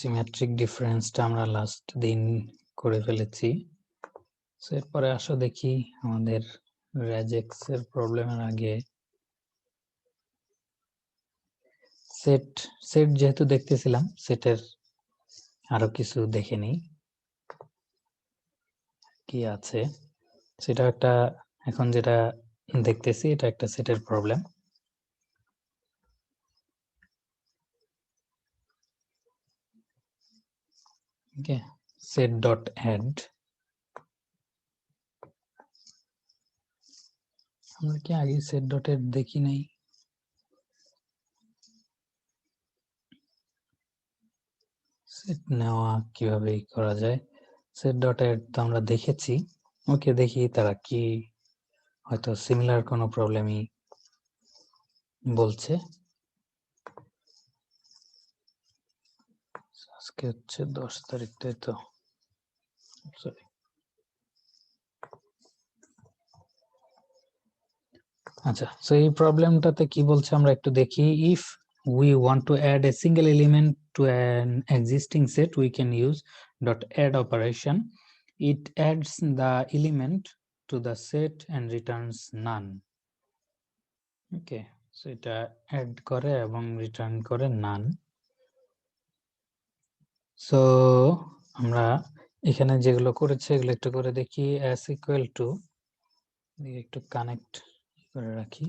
Symmetric ডিফারেন্সটা আমরা last দিন করে ফেলেছি। সো এরপরে আসো দেখি আমাদের রেজেক্স এর প্রবলেমের আগে সেট যেহেতু দেখতেছিলাম, সেটের আরো কিছু দেখে নিই কি আছে। সেটা একটা, এখন যেটা দেখতেছি এটা একটা সেটের প্রবলেম। ওকে, set dot add, আমরা কি আগে set dot add দেখি নাই? সেট নেওয়া কিভাবে করা যায়? set dot add তো আমরা দেখেছি। ওকে, দেখি তারা কি হয়তো সিমিলার কোনো প্রবলেমই বলছে। আজকে হচ্ছে 10 তারিখ, তাই তো? সরি, আচ্ছা। সো এই প্রবলেমটাতে কি বলছে আমরা একটু দেখি। If we want to add a single element to an existing set, we can use dot add operation. It adds the element to the set and returns none. Okay, so এটা add করে এবং return করে নান। So আমরা এখানে যেগুলো করেছে এগুলো একটু করে দেখি। as equal to, একটু কানেক্ট করে রাখি,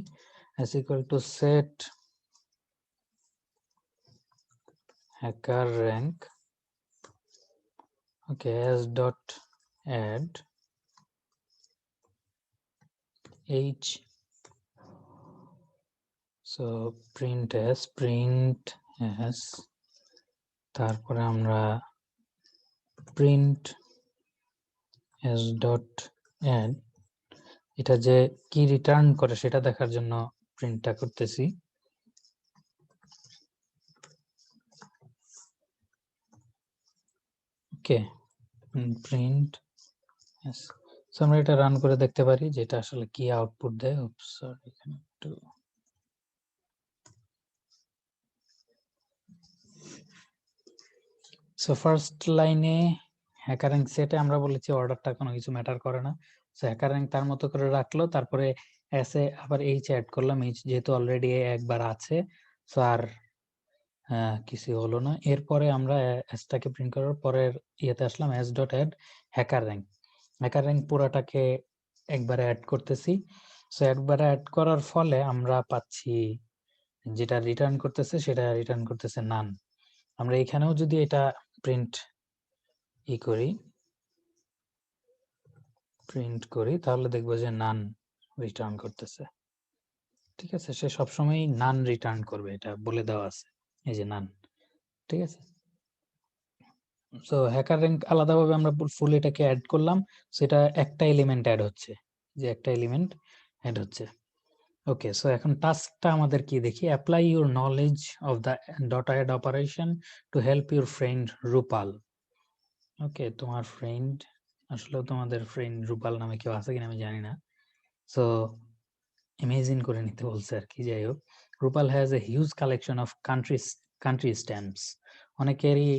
as equal to set hacker rank, okay, as dot add h, so print as, তারপরে আমরা print as dot add, এটা যে কি রিটার্ন করে সেটা দেখার জন্য প্রিন্টটা করতেছি। ওকে, প্রিন্ট এস। সো আমরা এটা রান করে দেখতে পারি যে এটা আসলে কি আউটপুট দেয়। সরি, এখানে একটু সো ফার্স্ট লাইনে হ্যাকার র্যাঙ্ক সেটে আমরা বলেছি অর্ডারটা কোনো কিছু ম্যাটার করে না। সো হ্যাকার র্যাঙ্ক তার মতো করে রাখলো, তারপরে এসে আবার এইচ অ্যাড করলাম, এইচ যেহেতু অলরেডি একবার আছে সো আর কিছু হলো না। এরপরে আমরা এসটাকে প্রিন্ট করার পরের ইয়েতে আসলাম, S dot add hacker rank. Hacker rank পুরাটাকে একবারে অ্যাড করতেছি। সো একবারে অ্যাড করার ফলে আমরা পাচ্ছি যেটা রিটার্ন করতেছে সেটা রিটার্ন করতেছে নান। আমরা এখানেও যদি এটা প্রিন্ট করি তাহলে দেখবো যে নান রিটার্ন করতেছে। ঠিক আছে, সে সবসময় নান রিটার্ন করবে, এটা বলে দেওয়া আছে, এই যে নান। ঠিক আছে, সো হ্যাকার র্যাঙ্ক আলাদাভাবে আমরা ফুল এটাকে অ্যাড করলাম, সেটা একটা এলিমেন্ট অ্যাড হচ্ছে, যে একটা এলিমেন্ট অ্যাড হচ্ছে। ওকে, সো এখন টাস্কটা আমাদের কি দেখি। Apply your knowledge of the dot add operation to help your friend Rupal. Okay, তোমার ফ্রেন্ড, আসলে তোমাদের ফ্রেন্ড রূপাল নামে কেউ আছে কিনা আমি জানি না। সো ইমেজিন করে নিতে বলছে আর কি। যাই হোক, Rupal has a huge collection of country stamps. অনেকেরই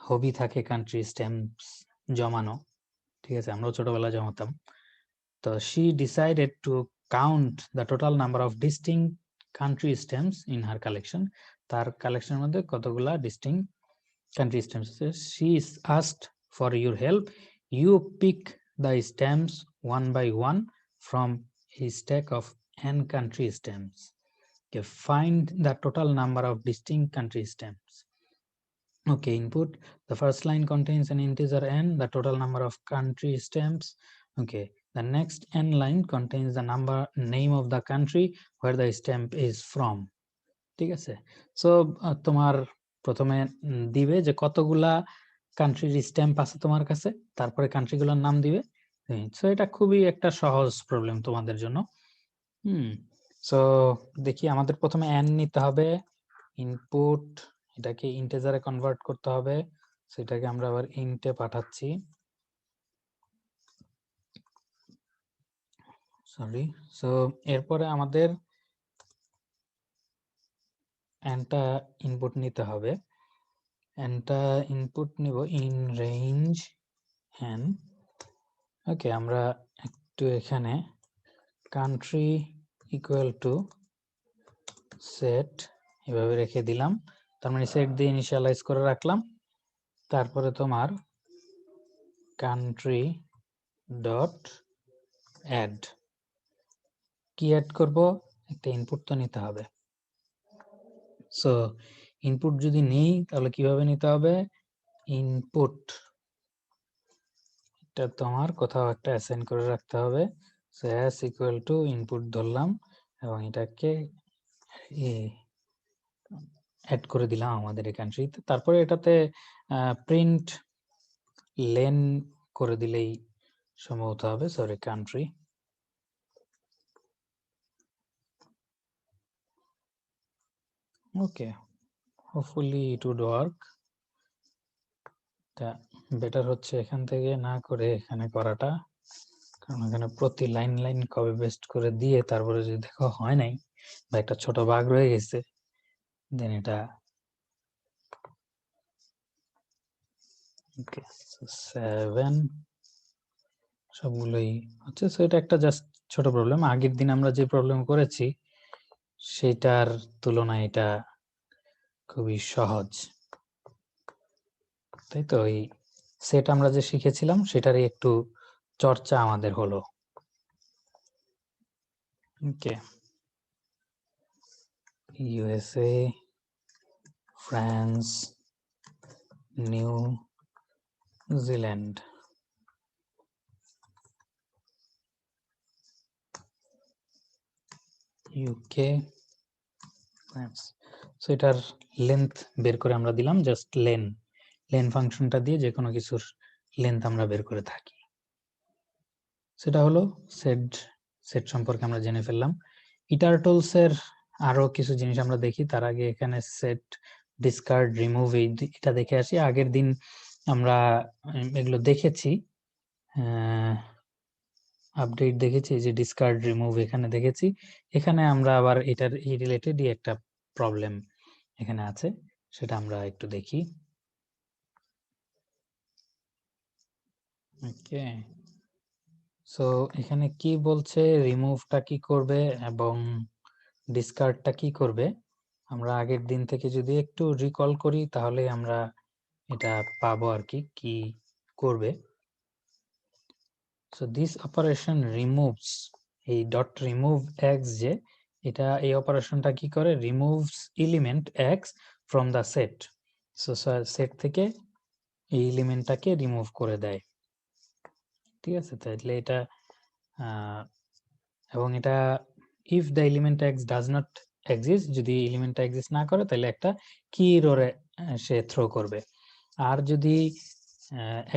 হবি থাকে কান্ট্রি স্ট্যাম্পস জমানো। ঠিক আছে, আমরাও ছোটবেলায় জমাতাম। তো she decided to count the total number of distinct country stamps in her collection. তার কালেকশনের মধ্যে কতগুলা distinct country stamps আছে। She is asked for your help. You pick the stamps one by one from a stack of n country stamps. Okay, find the total number of distinct country stamps. Okay, input. The first line contains an integer n, the total number of country stamps. Okay, the next n line contains the name of the country where the stamp is from. ঠিক আছে, so তোমার প্রথমে দিবে যে কতগুলা কান্ট্রির stamp আছে তোমার কাছে, তারপরে কান্ট্রিগুলোর নাম দিবে। সো এটা খুবই একটা সহজ প্রবলেম তোমাদের জন্য। সো দেখি, আমাদের প্রথমে n নিতে হবে, ইনপুট, এটাকে ইন্টিজারে কনভার্ট করতে হবে, সেটাকে আমরা আবার ইন্টে পাঠাচ্ছি। সরি, সো এরপরে আমাদের nটা ইনপুট নিতে হবে। এনটা ইনপুট নিব ইন রেঞ্জ এন। ওকে, আমরা একটু এখানে কান্ট্রি ইকুয়াল টু সেট এভাবে রেখে দিলাম, তার মানে সেট দিয়ে ইনিশিয়ালাইজ করে রাখলাম। তারপরে তোমার কান্ট্রি ডট অ্যাড, কি অ্যাড করব, একটা ইনপুট তো নিতে হবে। সো ইনপুট যদি নেই তাহলে কিভাবে নিতে হবে, ইনপুট এটা তোমার কোথাও একটা অ্যাসাইন করে রাখতে হবে। So S equal to input ধরলাম এবং এটাকে অ্যাড করে দিলাম আমাদের এই কান্ট্রিতে। তারপরে এটাতে প্রিন্ট লেন করে দিলেই সম্ভবত হবে, sorry country. Okay, hopefully it would work. তা বেটার হচ্ছে এখান থেকে না করে এখানে করাটা, কারণ এখানে প্রতি লাইন লাইন কপি পেস্ট করে দিয়ে তারপরে যদি দেখো হয় নাই বা একটা ছোট ভাগ রয়ে গেছে, দেন এটা ওকে 7 সবগুলোই হচ্ছে। সো এটা একটা জাস্ট ছোট প্রবলেম, আগের দিন আমরা যে প্রবলেম করেছি সেটার তুলনায় এটা খুবই সহজ, তাই তো। এই সেট আমরা যে শিখেছিলাম সেটারই একটু চর্চা আমাদের হলো। Okay, USA, France, New Zealand, UK, France. So এটার লেন্থ বের করে আমরা দিলাম, জাস্ট লেন ফাংশনটা দিয়ে যে কোনো কিছুর লেন্থ আমরা বের করে থাকি। সেটা হলো সেট সম্পর্কে আমরা জেনে ফেললাম। ইটারটলস এর আরো কিছু জিনিস আমরা দেখি, তার আগে এখানে সেট, ডিসকার্ড, রিমুভ এটা দেখে আসি। আগের দিন আমরা এগুলো দেখেছি, আপডেট দেখেছি, যে ডিসকার্ড রিমুভ এখানে দেখেছি। এখানে আমরা আবার এটার এই রিলেটেডই একটা প্রবলেম এখানে আছে, সেটা আমরা একটু দেখি। ওকে, সো এখানে কি বলছে, রিমুভটা কি করবে এবং ডিসকার্ডটা কি করবে, আমরা আগের দিন থেকে যদি একটু রিকল করি তাহলে আমরা এটা পাবো আর কি কি করবে। সো দিস অপারেশন রিমুভস, এই ডট রিমুভ এক্স, যে এটা এই অপারেশনটা কি করে, removes element x from the set. So set থেকে এই এলিমেন্টটাকে রিমুভ করে দেয়, ঠিক আছে। তাহলে এটা এবং এটা if the element x does not exist, যদি এলিমেন্টটা এক্সিস্ট না করে তাহলে একটা কি এররে সে থ্রো করবে। আর যদি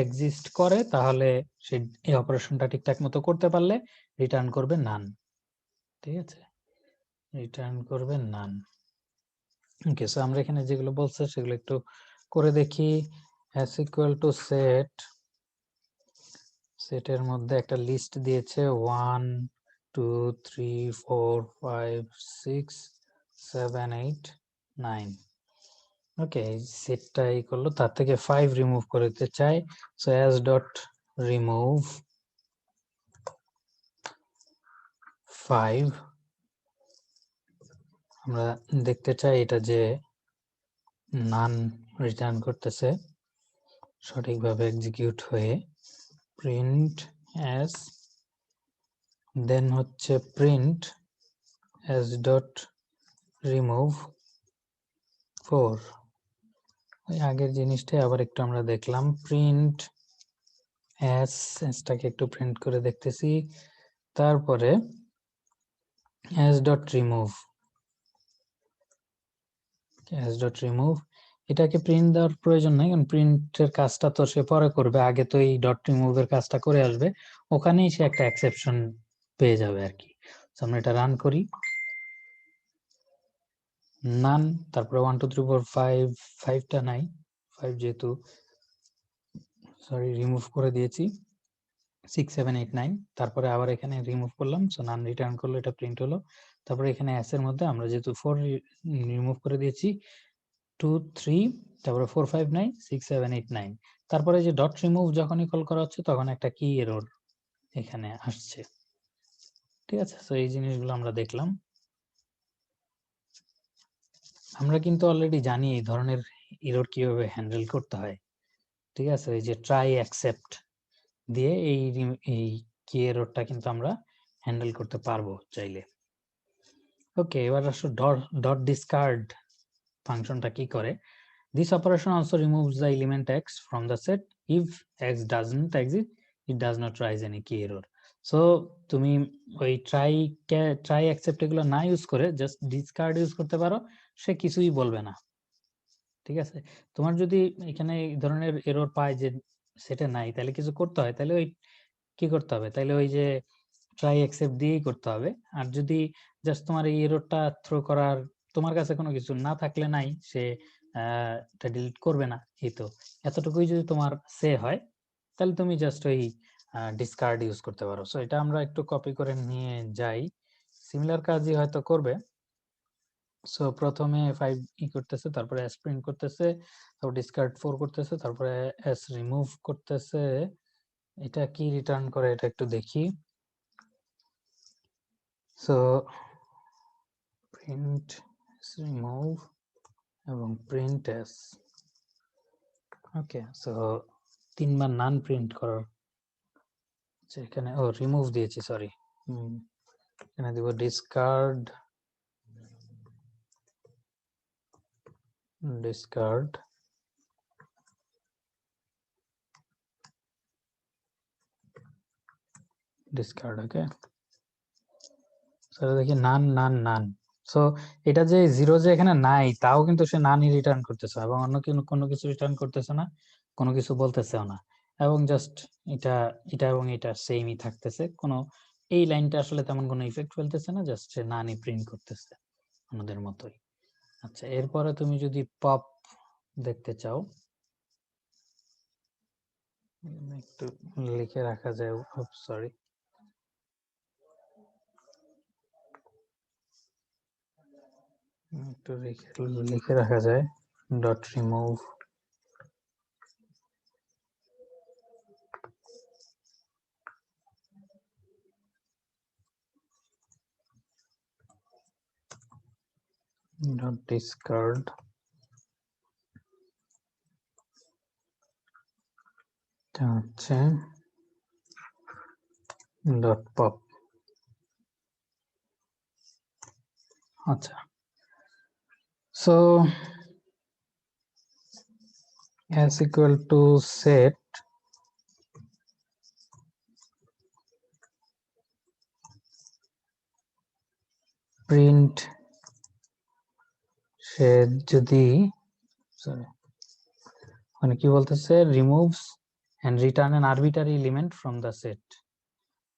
এক্সিস্ট করে তাহলে সে এই অপারেশনটা ঠিকঠাক মতো করতে পারলে রিটার্ন করবে নান, ঠিক আছে, রিটার্ন করবে নান। ওকে, সো আমরা এখানে যেগুলো বলছে সেগুলো একটু করে দেখি। s ইকুয়াল টু সেট, সেটের মধ্যে একটা লিস্ট দিয়েছে 1 2 3 4 5 6 7 8 9। ওকে, সেটটা এই করলো, তার থেকে 5 রিমুভ করতে চাই। সো as ডট রিমুভ 5, আমরা দেখতে চাই এটা যে নান রিটার্ন করতেছে সঠিকভাবে এক্সিকিউট হয়ে। প্রিন্ট অ্যাজ, দেন হচ্ছে প্রিন্ট অ্যাজ ডট রিমুভ 4, ওই আগের জিনিসটাই আবার একটু আমরা দেখলাম। প্রিন্ট অ্যাজটাকে একটু প্রিন্ট করে দেখতেছি। তারপরে as dot remove, as dot remove এটাকে প্রিন্ট দেওয়ার প্রয়োজন নাই, কারণ প্রিন্টের কাজটা তো সে পরে করবে, আগে তো এই ডট রিমুভের কাজটা করে আসবে, ওখানেই সে একটা এক্সেপশন পেয়ে যাবে আর কি। আমরা এটা রান করি, নান, তারপরে 1 2 3 4 5, 5টা নাই, 5 যেহেতু সরি রিমুভ করে দিয়েছি, 6 7 8 9, তারপরে আবার এখানে রিমুভ করলাম, সো নান রিটার্ন করলো, এটা প্রিন্ট হলো। তারপরে এখানে অ্যাস এর মধ্যে আমরা যেহেতু 4 রিমুভ করে দিয়েছি, 2 3 তারপরে 4 5 9 6 7 8 9 তারপরে যে ডট রিমুভ যখনই কল করা হচ্ছে তখন একটা কি এরর এখানে আসছে। ঠিক আছে, সো এই জিনিসগুলো আমরা দেখলাম। আমরা কিন্তু অলরেডি জানি এই ধরনের এরর কিভাবে হ্যান্ডেল করতে হয়। ঠিক আছে, এই যে ট্রাই অ্যাকসেপ্ট দিয়ে এই কি এররটা কিন্তু আমরা হ্যান্ডেল করতে পারবো চাইলে। ওকে, এবার আসলে ডট ডিসকার্ড ফাংশনটা কি করে? This operation also removes the element x from the set. If x doesn't exist, it does not raise any key error. So তুমি ওই try accept এগুলো না ইউজ করে জাস্ট ডিসকার্ড ইউজ করতে পারো, সে কিছুই বলবে না। ঠিক আছে, তোমার যদি এখানে এই ধরনের এরর পায় যে সেটা নাই, তাহলে কিছু করতে হয়, তাহলে ওই কি করতে হবে, তাহলে ওই যে ট্রাই অ্যাকসেপ্ট দিয়েই করতে হবে। আর যদি জাস্ট তোমার এই এররটা থ্রো করার তোমার কাছে কোনো কিছু না থাকলে নাই, সে এটা ডিলিট করবে না, এই তো এতটুকুই যদি তোমার সে হয়, তাহলে তুমি জাস্ট ওই ডিসকার্ড ইউজ করতে পারো। সো এটা আমরা একটু কপি করে নিয়ে যাই, সিমিলার কাজই হয়তো করবে। সো প্রথমে 5 ই করতেছে, তারপরে এস প্রিন্ট করতেছে, তারপর ডিসকার্ড 4 করতেছে, তারপরে এস রিমুভ করতেছে। এটা কি রিটার্ন করে এটা একটু দেখি। সো প্রিন্ট রিমুভ এবং প্রিন্ট এস। ওকে, সো তিনবার নান প্রিন্ট করার, এখানে ও রিমুভ দিয়েছি, সরি, এখানে দিব ডিসকার্ড ডিসকার্ড ডিসকার্ড। ওকে, সো দেখি নান নান নান। সো এটা যে জিরো যে এখানে নাই, তাও কিন্তু সে নানই রিটার্ন করতেছে, এবং অন্য কোনো কিছু রিটার্ন করতেছে না, কোনো কিছু বলতেছেও না, এবং জাস্ট এটা এটা এবং এটা সেমই থাকতেছে। কোনো এই লাইনটা আসলে তেমন কোনো ইফেক্ট ফেলতেছে না, জাস্ট সে নানই প্রিন্ট করতেছে আমাদের মতোই। আচ্ছা, এরপরে তুমি যদি পপ দেখতে চাও, একটু লিখে রাখা যায়, সরি, একটু লিখে রাখা যায় ডট রিমুভ ডট ডিসকার্ড হচ্ছে ডট পপ। আচ্ছা, so as equal to set print সে যদি, সরি, মানে কি বলতেছে, removes and return an arbitrary element from the set.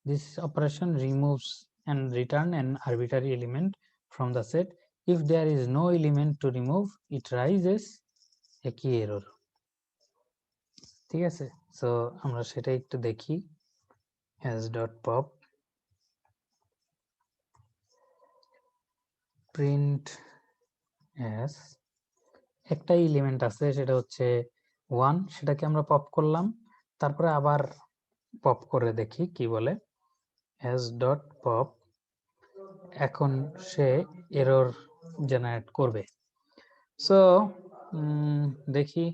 This operation removes and return an arbitrary element from the set. If there is no element to remove, it raises a key error. ঠিক আছে, so আমরা সেটা একটু দেখি। as dot pop print as একটা element আছে, সেটা হচ্ছে 1, সেটাকে আমরা পপ করলাম, তারপরে আবার পপ করে দেখি কি বলে। as dot pop, এখন সে এরর জেনারেট করবে। সো দেখি,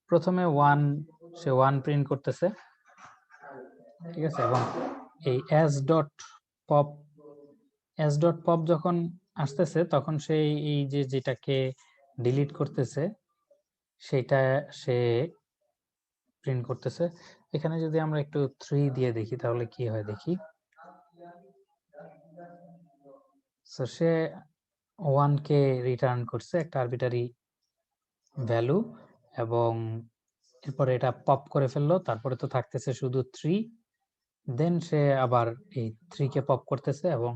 প্রথমে 1, সে 1 প্রিন্ট করতেছে, ঠিক আছে, এবং এই as dot pop যখন আসতেছে, তখন সে এই যে যেটাকে ডিলিট করতেছে সেটা সে প্রিন্ট করতেছে। এখানে যদি আমরা একটু 3 দিয়ে দেখি তাহলে কি হয় দেখি। সো সে 1 কে রিটার্ন করছে, একটা আরবিটারি ভ্যালু, এবং এরপরে এটা পপ করে ফেললো, তারপরে তো থাকতেছে শুধু 3, দেন সে আবার এই 3 কে পপ করতেছে এবং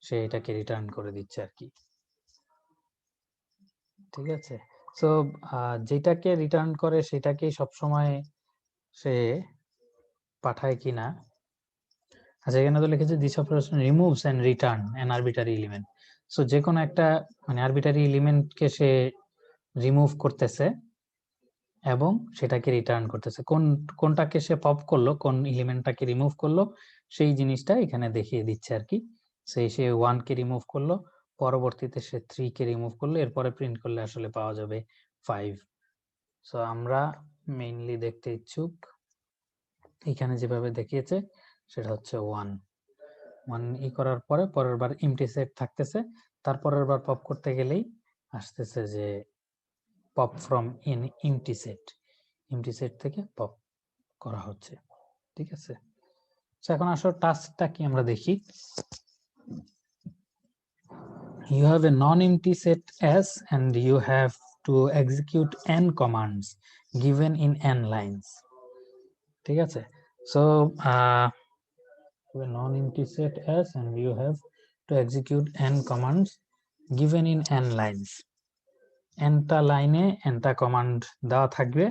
সে এটাকে রিটার্ন করে দিচ্ছে আর কি। ঠিক আছে, সো যেটাকে রিটার্ন করে সেটাকেই সবসময় সে পাঠায় কিনা। আচ্ছা, এখানে তো লিখেছে this operation removes and return an arbitrary element. So যে কোনো একটা মানে আরবিটারি এলিমেন্টকে সে রিমুভ করতেছে এবং সেটাকে রিটার্ন করতেছে। কোনটাকে সে পপ করলো, কোন এলিমেন্টটাকে রিমুভ করলো, সেই জিনিসটা এখানে দেখিয়ে দিচ্ছে আর কি। সে 1 কে রিমুভ করলো, পরবর্তীতে সে 3 কে রিমুভ করলো, এরপরে প্রিন্ট করলে আসলে পাওয়া যাবে 5। সো আমরা মেইনলি দেখতে ইচ্ছুক, এখানে যেভাবে দেখিয়েছে সেটা হচ্ছে 1 ই করার পরে পরের বার এমটি সেট থাকতেছে, তারপরের বার পপ করতে গেলেই আসতেছে যে pop from in MT set থেকে পপ করা হচ্ছে। ঠিক আছে, এখন আসলে টাস্কটা কি আমরা দেখি। You have a non-empty set S and you have to execute n commands given in n lines. ঠিক আছে, so a non-empty set S and you have to execute n commands given in n lines. nটা লাইনে nটা command দেওয়া থাকবে,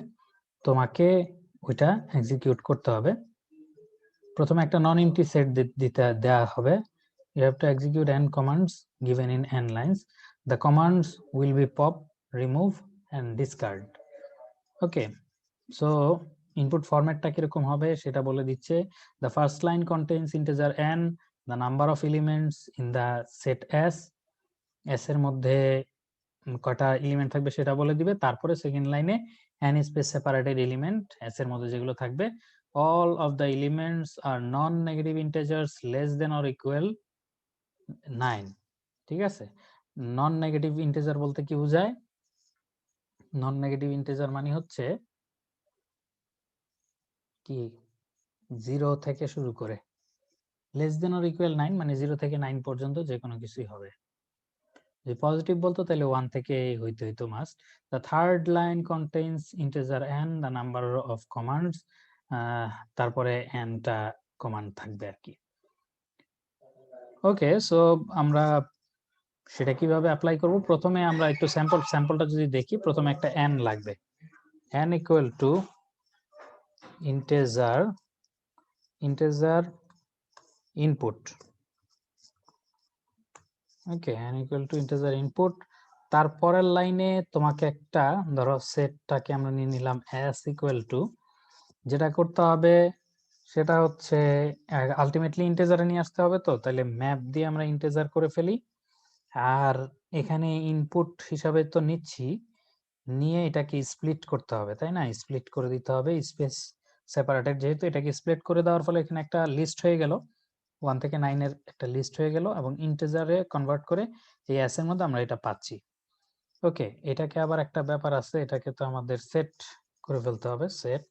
তোমাকে ওইটা execute করতে হবে। প্রথমে একটা নন এমটি সেট দিতে দেওয়া হবে। You have to execute n commands given in n lines. The commands will be pop, remove and discard. Okay, so input formatটা কিরকম হবে সেটা বলে দিচ্ছে। The first line contains integer n, the number of elements in the set S. S এর মধ্যে কয়টা element থাকবে সেটা বলে দিবে। তারপরে সেকেন্ড লাইনে n space separated element S এর মধ্যে যেগুলো থাকবে, all of the elements are non-negative integers less than or equal 9। ঠিক আছে, নন নেগেটিভ ইন্টিজার বলতে কি বোঝায়? নন নেগেটিভ ইন্টিজার মানে হচ্ছে কি 0 থেকে শুরু করে, লেস দেন অর ইকুয়াল 9 মানে 0 থেকে 9 পর্যন্ত যে কোনো কিছুই হবে। যদি পজিটিভ বলতো তাহলে 1 থেকে হইতো must. The third line contains integer n, the number of commands, তারপরে n টা কমান্ড থাকবে আর কি। ওকে, সো আমরা সেটা কিভাবে অ্যাপ্লাই করব? প্রথমে আমরা একটু স্যাম্পলটা যদি দেখি, প্রথমে একটা n লাগবে, n equal to integer input। Okay, n equal to integer input। তারপরের লাইনে তোমাকে একটা, ধরো সেটটাকে আমরা নিয়ে নিলাম s equal to, যেটা করতে হবে সেটা হচ্ছে আলটিমেটলি ইন্টিজারে নিয়ে আসতে হবে। তো তাহলে ম্যাপ দিয়ে আমরা ইন্টিজার করে ফেলি, আর এখানে ইনপুট হিসাবে তো নিচ্ছি, নিয়ে এটাকে স্প্লিট করতে হবে, তাই না? স্প্লিট করে দিতে হবে, স্পেস সেপারেটেড যেহেতু, এটাকে স্প্লিট করে দেওয়ার ফলে এখানে একটা লিস্ট হয়ে গেল, 1 থেকে 9 এর একটা লিস্ট হয়ে গেল, এবং ইন্টিজারে কনভার্ট করে এই s এর মধ্যে আমরা এটা পাচ্ছি। ওকে, এটাকে আবার একটা ব্যাপার আছে, এটাকে তো আমাদের সেট করে ফেলতে হবে। সেট,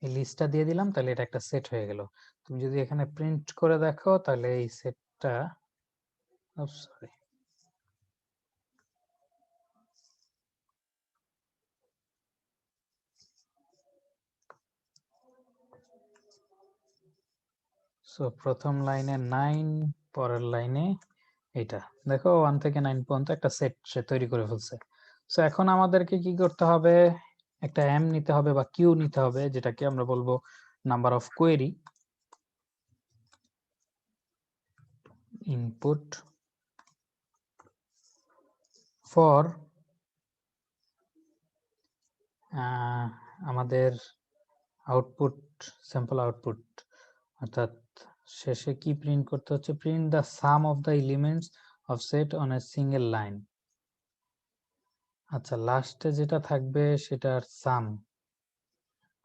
এই লিস্টটা দিয়ে দিলাম, তাহলে এটা একটা সেট হয়ে গেল। তুমি যদি এখানে প্রিন্ট করে দেখো তাহলে এই সেটটা, সরি, সো প্রথম লাইনে 9, পরের লাইনে এটা দেখো 1 থেকে 9 পর্যন্ত একটা সেট সে তৈরি করে ফেলছে। সো এখন আমাদেরকে কি করতে হবে? একটা m নিতে হবে বা কিউ নিতে হবে, যেটাকে আমরা বলবো number of query. Input for আমাদের আউটপুট, স্যাম্পল আউটপুট, অর্থাৎ শেষে কি প্রিন্ট করতে হচ্ছে? Print the some of the elements of set on a single line. আচ্ছা, লাস্টে যেটা থাকবে সেটার সাম।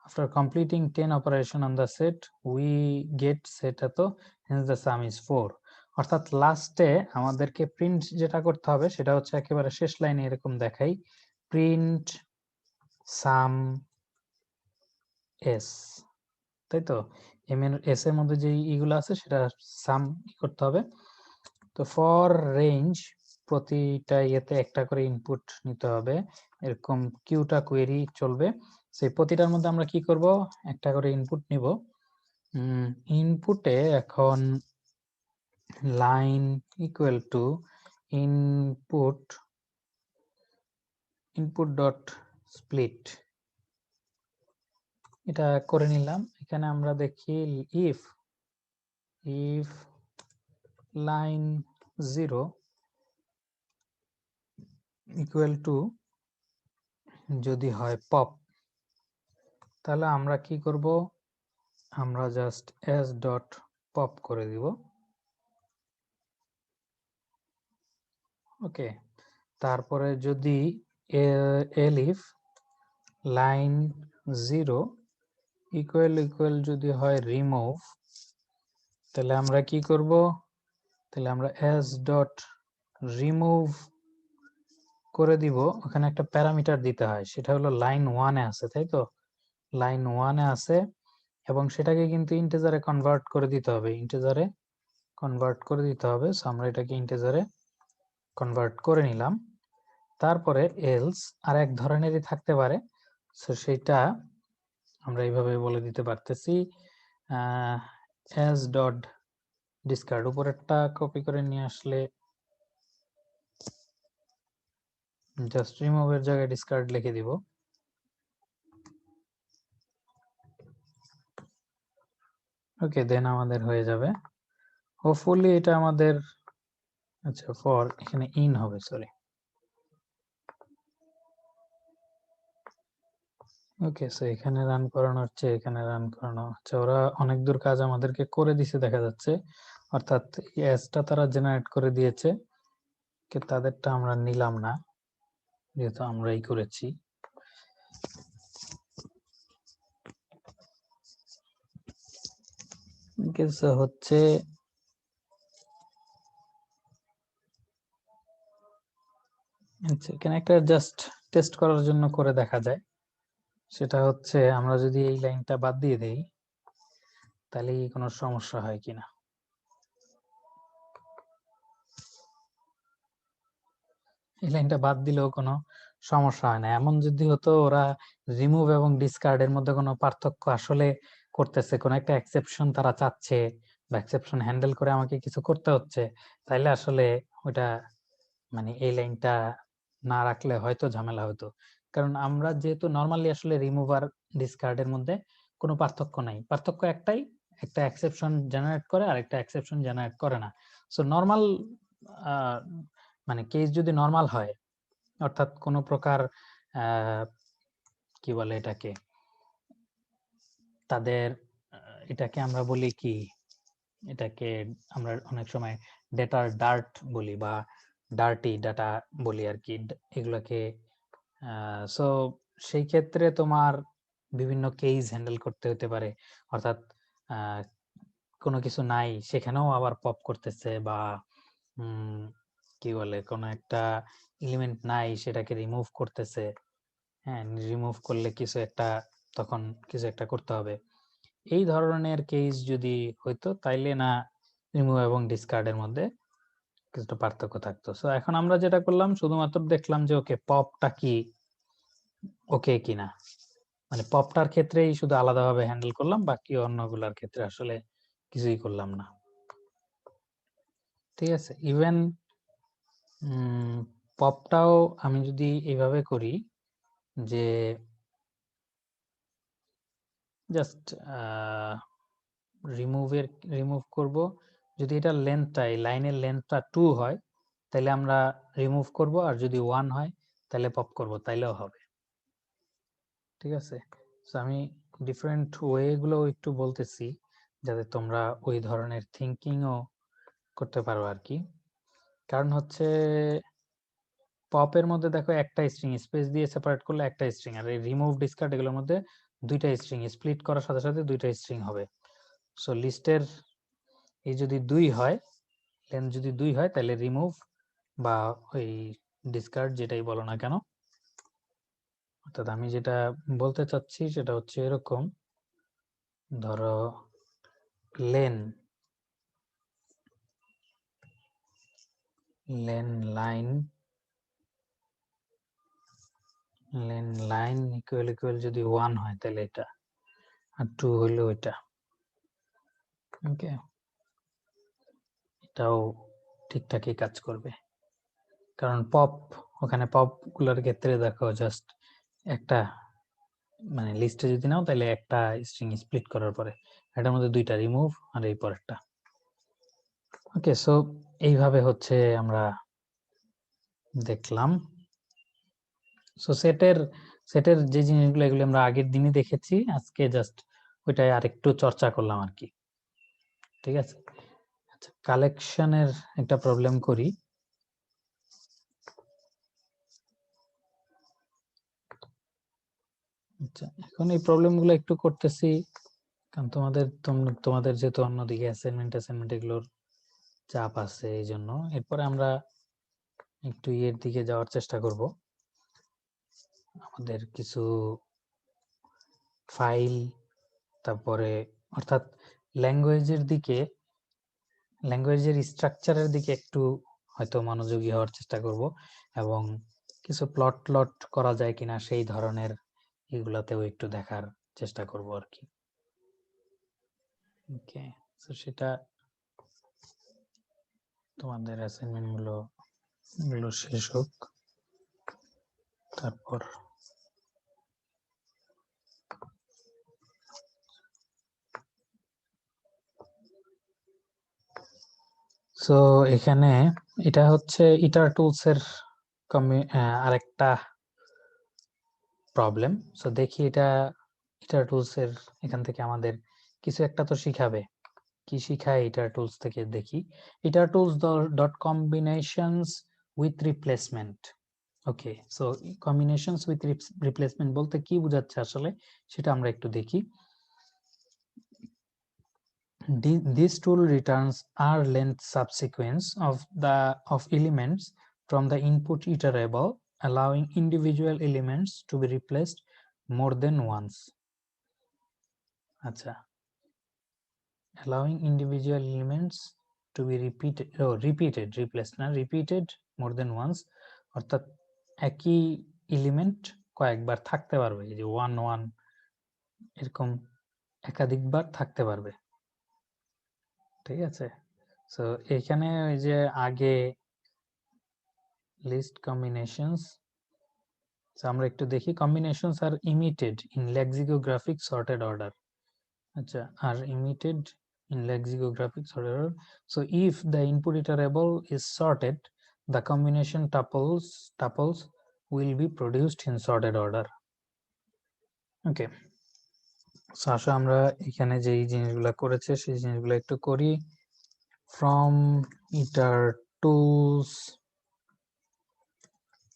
After completing 10 operation on the set, we get set এত, hence the sum is 4। অর্থাৎ লাস্টে আমাদেরকে প্রিন্ট যেটা করতে হবে সেটা হচ্ছে একেবারে শেষ লাইনে এরকম দেখাই, প্রিন্ট সাম এস, তাই তো? এস এর মধ্যে যে ইগুলো আছে সেটা সাম করতে হবে। তো ফর রেঞ্জ, প্রতিটা ইয়েতে একটা করে ইনপুট নিতে হবে, এরকম কিউটা কোয়েরি চলবে। সেই প্রতিটার মধ্যে আমরা কি করব? একটা করে ইনপুট নিব। ইনপুটে এখন line equal to input dot split, এটা করে নিলাম। এখানে আমরা দেখি ইফ লাইন 0 ইকুয়াল টু যদি হয় পপ, তাহলে আমরা কি করব, আমরা জাস্ট এস ডট পপ করে দিব। ওকে, তারপরে যদি এলিফ লাইন 0 ইকুয়াল যদি হয় রিমুভ, তাহলে আমরা কি করব, তাহলে আমরা এস ডট রিমুভ করে দিব। ওখানে একটা প্যারামিটার দিতে হয়, সেটা হলো লাইন 1 এ আছে, তাই তো? লাইন 1 এ আছে এবং সেটাকে কিন্তু ইন্টিজারে কনভার্ট করে দিতে হবে, ইন্টিজারে কনভার্ট করে দিতে হবে। সো আমরা এটাকে ইন্টিজারে কনভার্ট করে নিলাম। তারপরে এলস আর এক ধরনেরই থাকতে পারে, সো সেটা আমরা এইভাবে বলে দিতে পারতেছি, এস ডট ডিসকার্ড, উপরেরটা কপি করে নিয়ে আসলে জাস্ট রিমুভের জায়গায় ডিসকার্ড লিখে দিব। ওকে, দেন আমাদের হয়ে যাবে হোপফুলি এটা আমাদের, আচ্ছা ফর এখানে ইন হবে, সরি। ওকে, সো এখানে রান করানো হচ্ছে, এখানে রান করানো হচ্ছে, ওরা অনেক দূর কাজ আমাদেরকে করে দিছে দেখা যাচ্ছে, অর্থাৎ এসটা তারা জেনারেট করে দিয়েছে, তাদেরটা আমরা নিলাম না যেহেতু আমরাই করেছি। হচ্ছে আচ্ছা, এখানে একটা জাস্ট টেস্ট করার জন্য করে দেখা যায়, সেটা হচ্ছে আমরা যদি এই লাইনটা বাদ দিয়ে দেই তাহলে কোনো সমস্যা হয় কিনা। এই লাইনটা বাদ দিলেও কোনো সমস্যা হয় না। এমন যদি হতো ওরা রিমুভ এবং ডিসকার্ড এর মধ্যে কোনো পার্থক্য আসলে করতেছে, কোনো একটা এক্সেপশন তারা চাচ্ছে বা এক্সেপশন হ্যান্ডেল করে আমাকে কিছু করতে হচ্ছে, তাইলে আসলে ওটা মানে এই লাইনটা না রাখলে হয়তো ঝামেলা হতো। কারণ আমরা যেহেতু নর্মালি আসলে রিমুভ আর ডিসকার্ড এর মধ্যে কোনো পার্থক্য নাই, পার্থক্য একটাই, একটা এক্সেপশন জেনারেট করে আর একটা এক্সেপশন জেনারেট করে না। সো নর্মাল মানে কেস যদি নর্মাল হয়, অর্থাৎ কোনো প্রকার কি বলে এটাকে, তাদের এটাকে আমরা বলি কি, এটাকে আমরা অনেক সময় ডেটার ডার্ট বলি বা ডার্টি ডাটা বলি আর কি এগুলোকে। সো সেই ক্ষেত্রে তোমার বিভিন্ন কেস হ্যান্ডেল করতে হতে পারে, অর্থাৎ কোনো কিছু নাই সেখানেও আবার পপ করতেছে, বা কি বলে কোনো একটা এলিমেন্ট নাই সেটাকে রিমুভ করতেছে। হ্যাঁ, রিমুভ করলে কিছু একটা, তখন কিছু একটা করতে হবে। এই ধরনের কেস যদি হইতো তাইলে না রিমুভ এবং ডিসকার্ডের মধ্যে কিছুটা পার্থক্য থাকতো। সো এখন আমরা যেটা করলাম শুধুমাত্র দেখলাম যে ওকে পপটা কি ওকে কিনা, মানে পপটার ক্ষেত্রেই শুধু আলাদাভাবে হ্যান্ডেল করলাম, বাকি অন্যগুলোর ক্ষেত্রে আসলে কিছুই করলাম না। ঠিক আছে, ইভেন পপটাও আমি যদি এইভাবে করি যে জাস্ট রিমুভ করব, যদি এটা লেন্থটা, এই লাইনের লেন্থটা 2 হয় তাহলে আমরা রিমুভ করব, আর যদি 1 হয় তাহলে পপ করব, তাইলেও হবে। ঠিক আছে, সো আমি ডিফারেন্ট ওয়ে গুলো একটু বলতেছি যাতে তোমরা ওই ধরনের থিঙ্কিংও করতে পারো আর কি। কারণ হচ্ছে পপের মধ্যে দেখো একটা স্ট্রিং স্পেস দিয়ে সেপারেট করলে একটা স্ট্রিং, আর এই রিমুভ ডিসকার্ড এগুলোর মধ্যে দুইটা স্ট্রিং, স্প্লিট করার সাথে সাথে দুইটা স্ট্রিং হবে। সো লিস্টের এই যদি 2 হয়, লেন্থ যদি 2 হয় তাহলে রিমুভ বা ওই ডিসকার্ড যেটাই বলো না কেন, অর্থাৎ আমি যেটা বলতে চাচ্ছি সেটা হচ্ছে এরকম, ধরো লেন লাইন ইকুয়াল যদি 1 হয় তাহলে এটা, আর 2 হইলো এটা। ওকে, এটাও ঠিকঠাকই কাজ করবে, কারণ পপ, ওখানে পপ গুলোর ক্ষেত্রে দেখো জাস্ট একটা, মানে লিস্টে যদি নাও তাহলে একটা স্ট্রিং স্প্লিট করার পরে এটার মধ্যে দুইটা রিমুভ আর এই পরেরটা। ওকে, সো এইভাবে হচ্ছে আমরা দেখলাম সো সেটের যে জিনিসগুলো এগুলো আমরা আগের দিনই দেখেছি, আজকে জাস্ট ওইটাই আরেকটু চর্চা করলাম আর কি। ঠিক আছে, আচ্ছা কালেকশনের একটা প্রবলেম করি। আচ্ছা এখন এই প্রবলেমগুলো একটু করতেছি কারণ তোমাদের যেহেতু অন্যদিকে অ্যাসাইনমেন্ট এগুলোর চাপ আছে, এই জন্য। এরপরে আমরা একটু ইয়ের দিকে যাওয়ার চেষ্টা করব, আমাদের কিছু ফাইল, তারপরে অর্থাৎ ল্যাঙ্গুয়েজের স্ট্রাকচারের দিকে একটু হয়তো মনোযোগী হওয়ার চেষ্টা করব, এবং কিছু প্লট করা যায় কিনা সেই ধরনের এগুলাতেও একটু দেখার চেষ্টা করব আর কি। ওকে, তো সেটা তোমাদের অ্যাসাইনমেন্ট গুলো শেষ হোক, তারপর সো এখানে এটা হচ্ছে ইটার টুলস এর আরেকটা প্রবলেম। সো দেখি ইটার টুলস এর এখান থেকে আমাদের কিছু একটা তো শিখাবে, কি শিখায় ইটার টুলস থেকে দেখি। Itertools dot combinations with replacement. Okay, so combinations with replacement বলতে কি বোঝাচ্ছে আসলে সেটা আমরা একটু দেখি। This tool returns R-length subsequence of elements from the input iterable, allowing individual elements to be replaced more than once. আচ্ছা, allowing individual elements to be repeated more than once, অর্থাৎ একই এলিমেন্ট কয়েকবার থাকতে পারবে, এই যে 1 1 এরকম একাধিকবার থাকতে পারবে। ঠিক আছে, সো এখানে ওই যে আগে লিস্ট কম্বিনেশনস, আমরা একটু দেখি। Combinations are emitted in lexicographic sorted order. আচ্ছা, are emitted in lexicographic order. So if the input iterable is sorted, the combination tuples will be produced in sorted order. Okay, so আসলে আমরা এখানে যে জিনিসগুলো করেছে সেই জিনিসগুলো একটু করি। From iter tools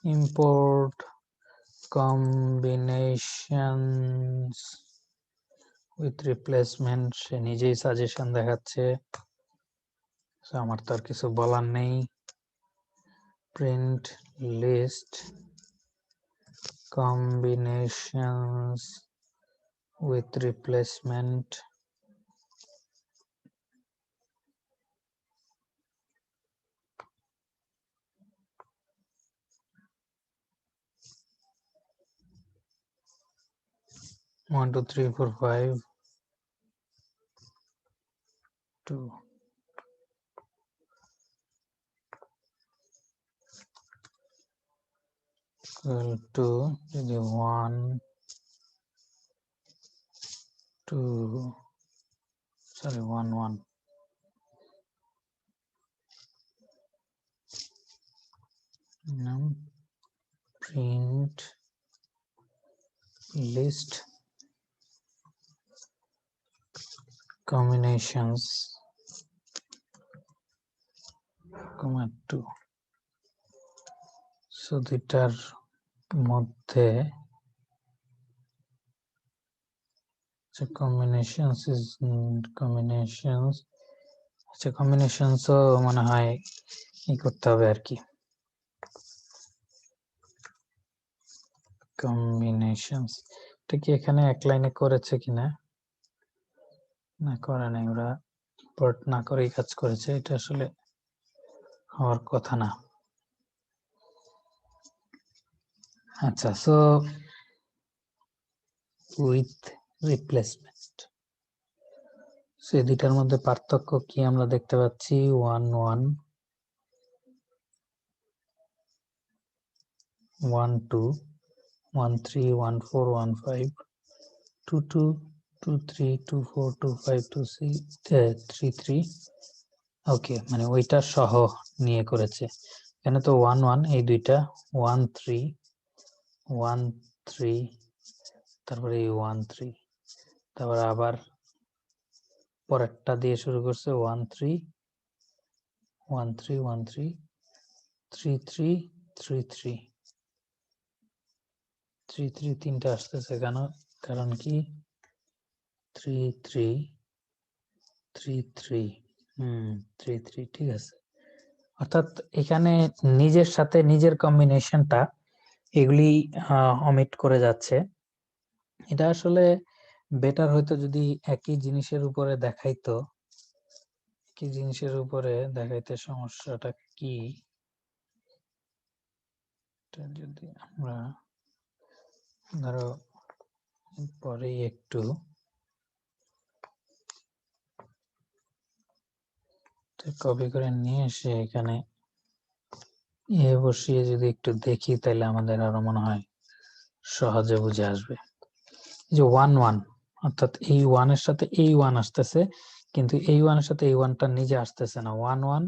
import combinations with replacement, সে নিজেই সাজেশন দেখাচ্ছে, আমার তো আর কিছু বলার নেই। print list combinations with replacement, one, two, three, four, five, two, equal to the 1, 2, sorry 1 1, print list combinations, comma 2. so দুটার মধ্যে combinations is combinations, আচ্ছা combinations ও মনে হয় ই করতে হবে আর কি। combinations এটা কি এখানে এক লাইনে করেছে কিনা, না করে নাই, ওরা ইম্পোর্ট না করেই কাজ করেছে, এটা আসলে হওয়ার কথা না। আচ্ছা, সো উইথ রিপ্লেসমেন্ট, সো এই দুইটার মধ্যে পার্থক্য কি আমরা দেখতে পাচ্ছি। 1 1, 1 2, 1 3, 1 4, 1 5, 2 2, 2 3, 2 4, 2 5, 2 6, 3 3। ওকে, মানে ওইটা সহ নিয়ে করেছে। এখানে তো 1 1, এই দুইটা 1 3, 1 3 তারপরে এই 1 3 তারপরে আবার পরেরটা দিয়ে শুরু করছে 1 3 1 3 1 3 3 3 3 3 3 3 তিনটা আসতেছে কেন? কারণ কি 3 3 3 3 3 3 ঠিক আছে। অর্থাৎ এখানে নিজের সাথে নিজের কম্বিনেশনটা এগুলি অমিট করে যাচ্ছে। এটা আসলে বেটার হয়তো যদি একই জিনিসের উপরে দেখাইতো, একই জিনিসের উপরে দেখাইতে সমস্যাটা কি, যদি আমরা ধরো পরে একটু কপি করে নিয়ে এসে এখানে বসিয়ে যদি একটু দেখি তাহলে আমাদের আরো মনে হয় সহজে বুঝে আসবে। যে 1 1 অর্থাৎ এই 1 এর সাথে এই 1 আসতেছে, কিন্তু এই 1 এর সাথে এই 1টা নিজে আসতেছে না। 1 1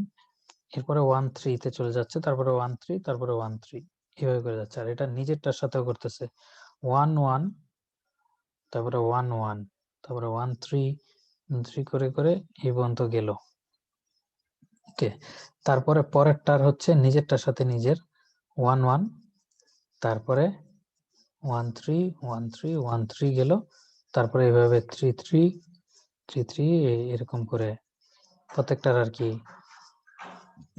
এরপরে 1 3 তে চলে যাচ্ছে, তারপরে 1 3 তারপরে 1 3 এভাবে করে যাচ্ছে। আর এটা নিজেরটার সাথেও করতেছে 1 1 তারপরে 1 1 তারপরে 1 3 3 করে করে এই পর্যন্ত গেল। ওকে, তারপরে পরেরটার হচ্ছে নিজেরটার সাথে নিজের 1 1 তারপরে 1 3 1 3 1 3 গেল, তারপরে এইভাবে 3 3 3 3 এরকম করে প্রত্যেকটার আর কি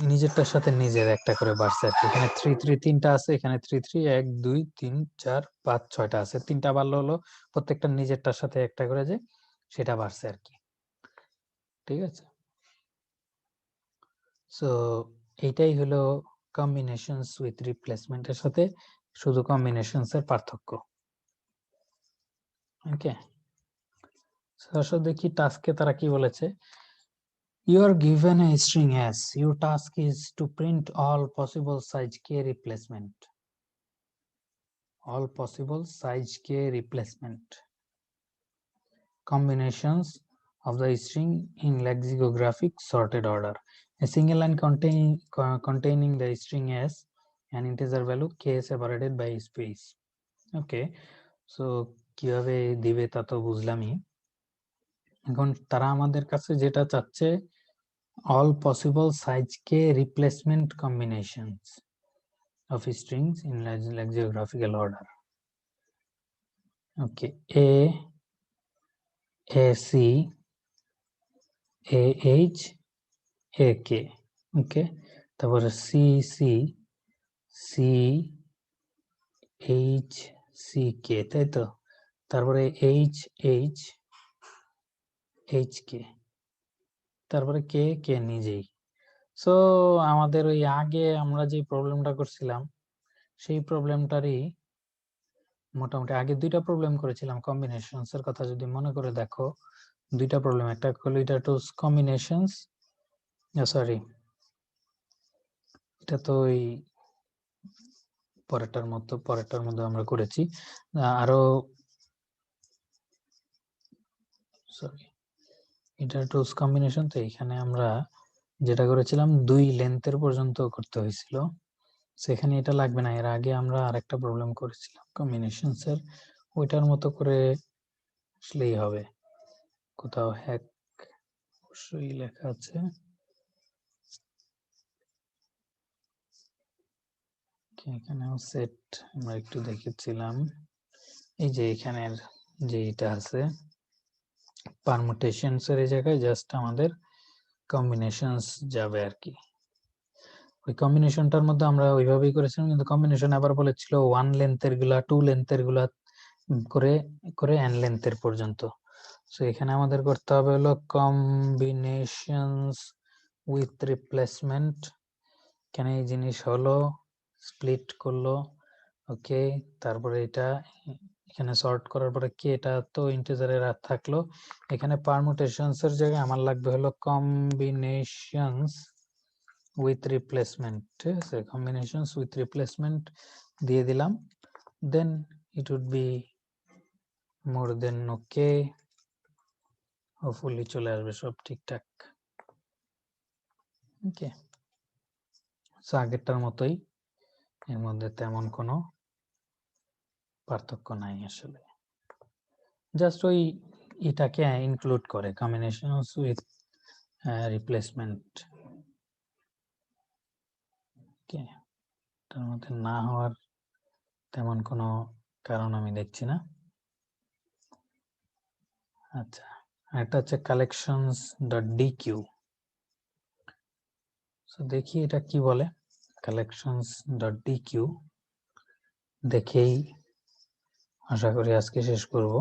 নিজেরটার সাথে নিজের একটা করে বাড়ছে আর কি। এখানে 3 3 তিনটা আছে, এখানে 3 3 1 2 3 4 5 6টা আছে, তিনটা বাড়লো হলো প্রত্যেকটা নিজেরটার সাথে একটা করে, যে সেটা বাড়ছে আর কি। ঠিক আছে, সো এইটাই হলো কম্বিনেশনস উইথ রিপ্লেসমেন্টের সাথে শুধু কম্বিনেশনস এর পার্থক্য। ওকে, সো দেখি টাস্কে তারা কি বলেছে। You are given a string S. Your task is to print all possible size k replacement. All possible size k replacement combinations of the string in lexicographic sorted order. A single line containing the string S and integer value k separated by space. Okay, so কিভাবে দিবে তা তো বুঝলামই। এখন তারা আমাদের কাছে যেটা চাচ্ছে all possible size k replacement combinations of strings in lexicographical order. Okay, A C A H A K. Okay, তারপরে C C C H C K, তাই তো? তারপরে H H H K, তারপরে K K নিজেই। So আমাদের ওই আগে আমরা যে প্রবলেমটা করছিলাম সেই প্রবলেমটারই মোটামুটি আগে দুইটা প্রবলেম করেছিলাম কম্বিনেশনস এর কথা যদি মনে করে দেখো, দুইটা প্রবলেম, একটা হলো এটা টু কম্বিনেশনস, সরি এটা তো ওই পরেরটার মধ্যে আমরা করেছি আরো, সরি এটা টু কম্বিনেশন। তো এখানে আমরা যেটা করেছিলাম 2 লেন্থের পর্যন্ত করতে হয়েছিল, সেখানে এটা লাগবে না। এর আগে আমরা আরেকটা প্রবলেম করেছিলাম কম্বিনেশনস এর, ওইটার মতো করে আসলেই হবে। কোথাও হ্যাক অবশ্যই লেখা আছে, এখানেও সেট আমরা একটু দেখেছিলাম। এই যে এখানের যে এটা আছে পারমুটেশনস এর এই জায়গায় জাস্ট আমাদের কম্বিনেশনস যাবে আর কি। ওই কম্বিনেশনটার মধ্যে আমরা ওইভাবেই করেছিলাম, কিন্তু কম্বিনেশন আবার বলেছিল 1 লেন্থের গুলা 2 লেন্থের গুলা করে করে n লেন্থের পর্যন্ত। সো এখানে আমাদের করতে হবে হলো কম্বিনেশনস উইথ রিপ্লেসমেন্ট। এখানে এই জিনিস হলো স্প্লিট করলো, ওকে, তারপরে এটা এখানে সর্ট করার পরে কি এটা তো ইন্টিজারে থাকলো, এখানে পারমুটেশনস এর জায়গায় আমার লাগবে হলো কম্বিনেশনস উইথ রিপ্লেসমেন্ট। ঠিক আছে, কম্বিনেশনস উইথ রিপ্লেসমেন্ট দিয়ে দিলাম, then it would be more than okay, hopefully চলে আসবে সব ঠিকঠাক। ওকে, সো আগেরটার মতোই, এর মধ্যে তেমন কোনো পার্থক্য নাই আসলে, জাস্ট ওই এটাকে ইনক্লুড করে কম্বিনেশন উইথ রিপ্লেসমেন্ট। তার মধ্যে না হওয়ার তেমন কোনো কারণ আমি দেখছি না। আচ্ছা, এটা হচ্ছে কালেকশনস ডট ডিকিউ। সো দেখি এটা কি বলে। কালেকশনস ডট ডিকিউ দেখেই আশা করি আজকে শেষ করব।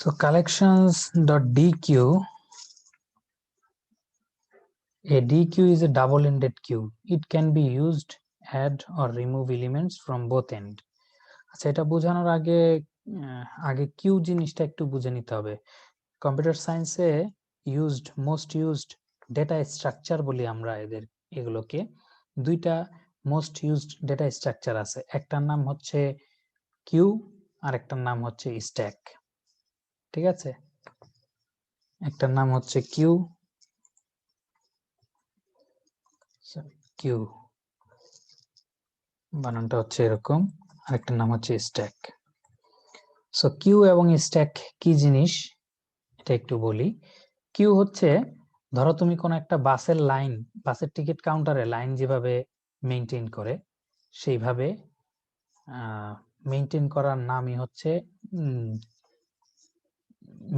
So collections.dq, a DQ is a double-ended queue. It can be used, add or remove elements from both end. আচ্ছা, এটা বোঝানোর আগে কিউ জিনিসটা একটু বুঝে নিতে হবে। কম্পিউটার সায়েন্সে মোস্ট ইউজড ডেটা স্ট্রাকচার বলি আমরা এগুলোকে। দুইটা মোস্ট ইউজড ডেটা স্ট্রাকচার আছে, একটার নাম হচ্ছে কিউ আর একটার নাম হচ্ছে স্ট্যাক। ঠিক আছে, একটার নাম হচ্ছে কিউ বানানটা হচ্ছে এরকম, আরেকটার নাম হচ্ছে স্ট্যাক। সো কিউ এবং স্ট্যাক কি জিনিস এটা একটু বলি। কিউ হচ্ছে, ধরো তুমি কোন একটা বাসের টিকিট কাউন্টারে লাইন যেভাবে মেইনটেইন করে সেইভাবে মেইনটেইন করার নামই হচ্ছে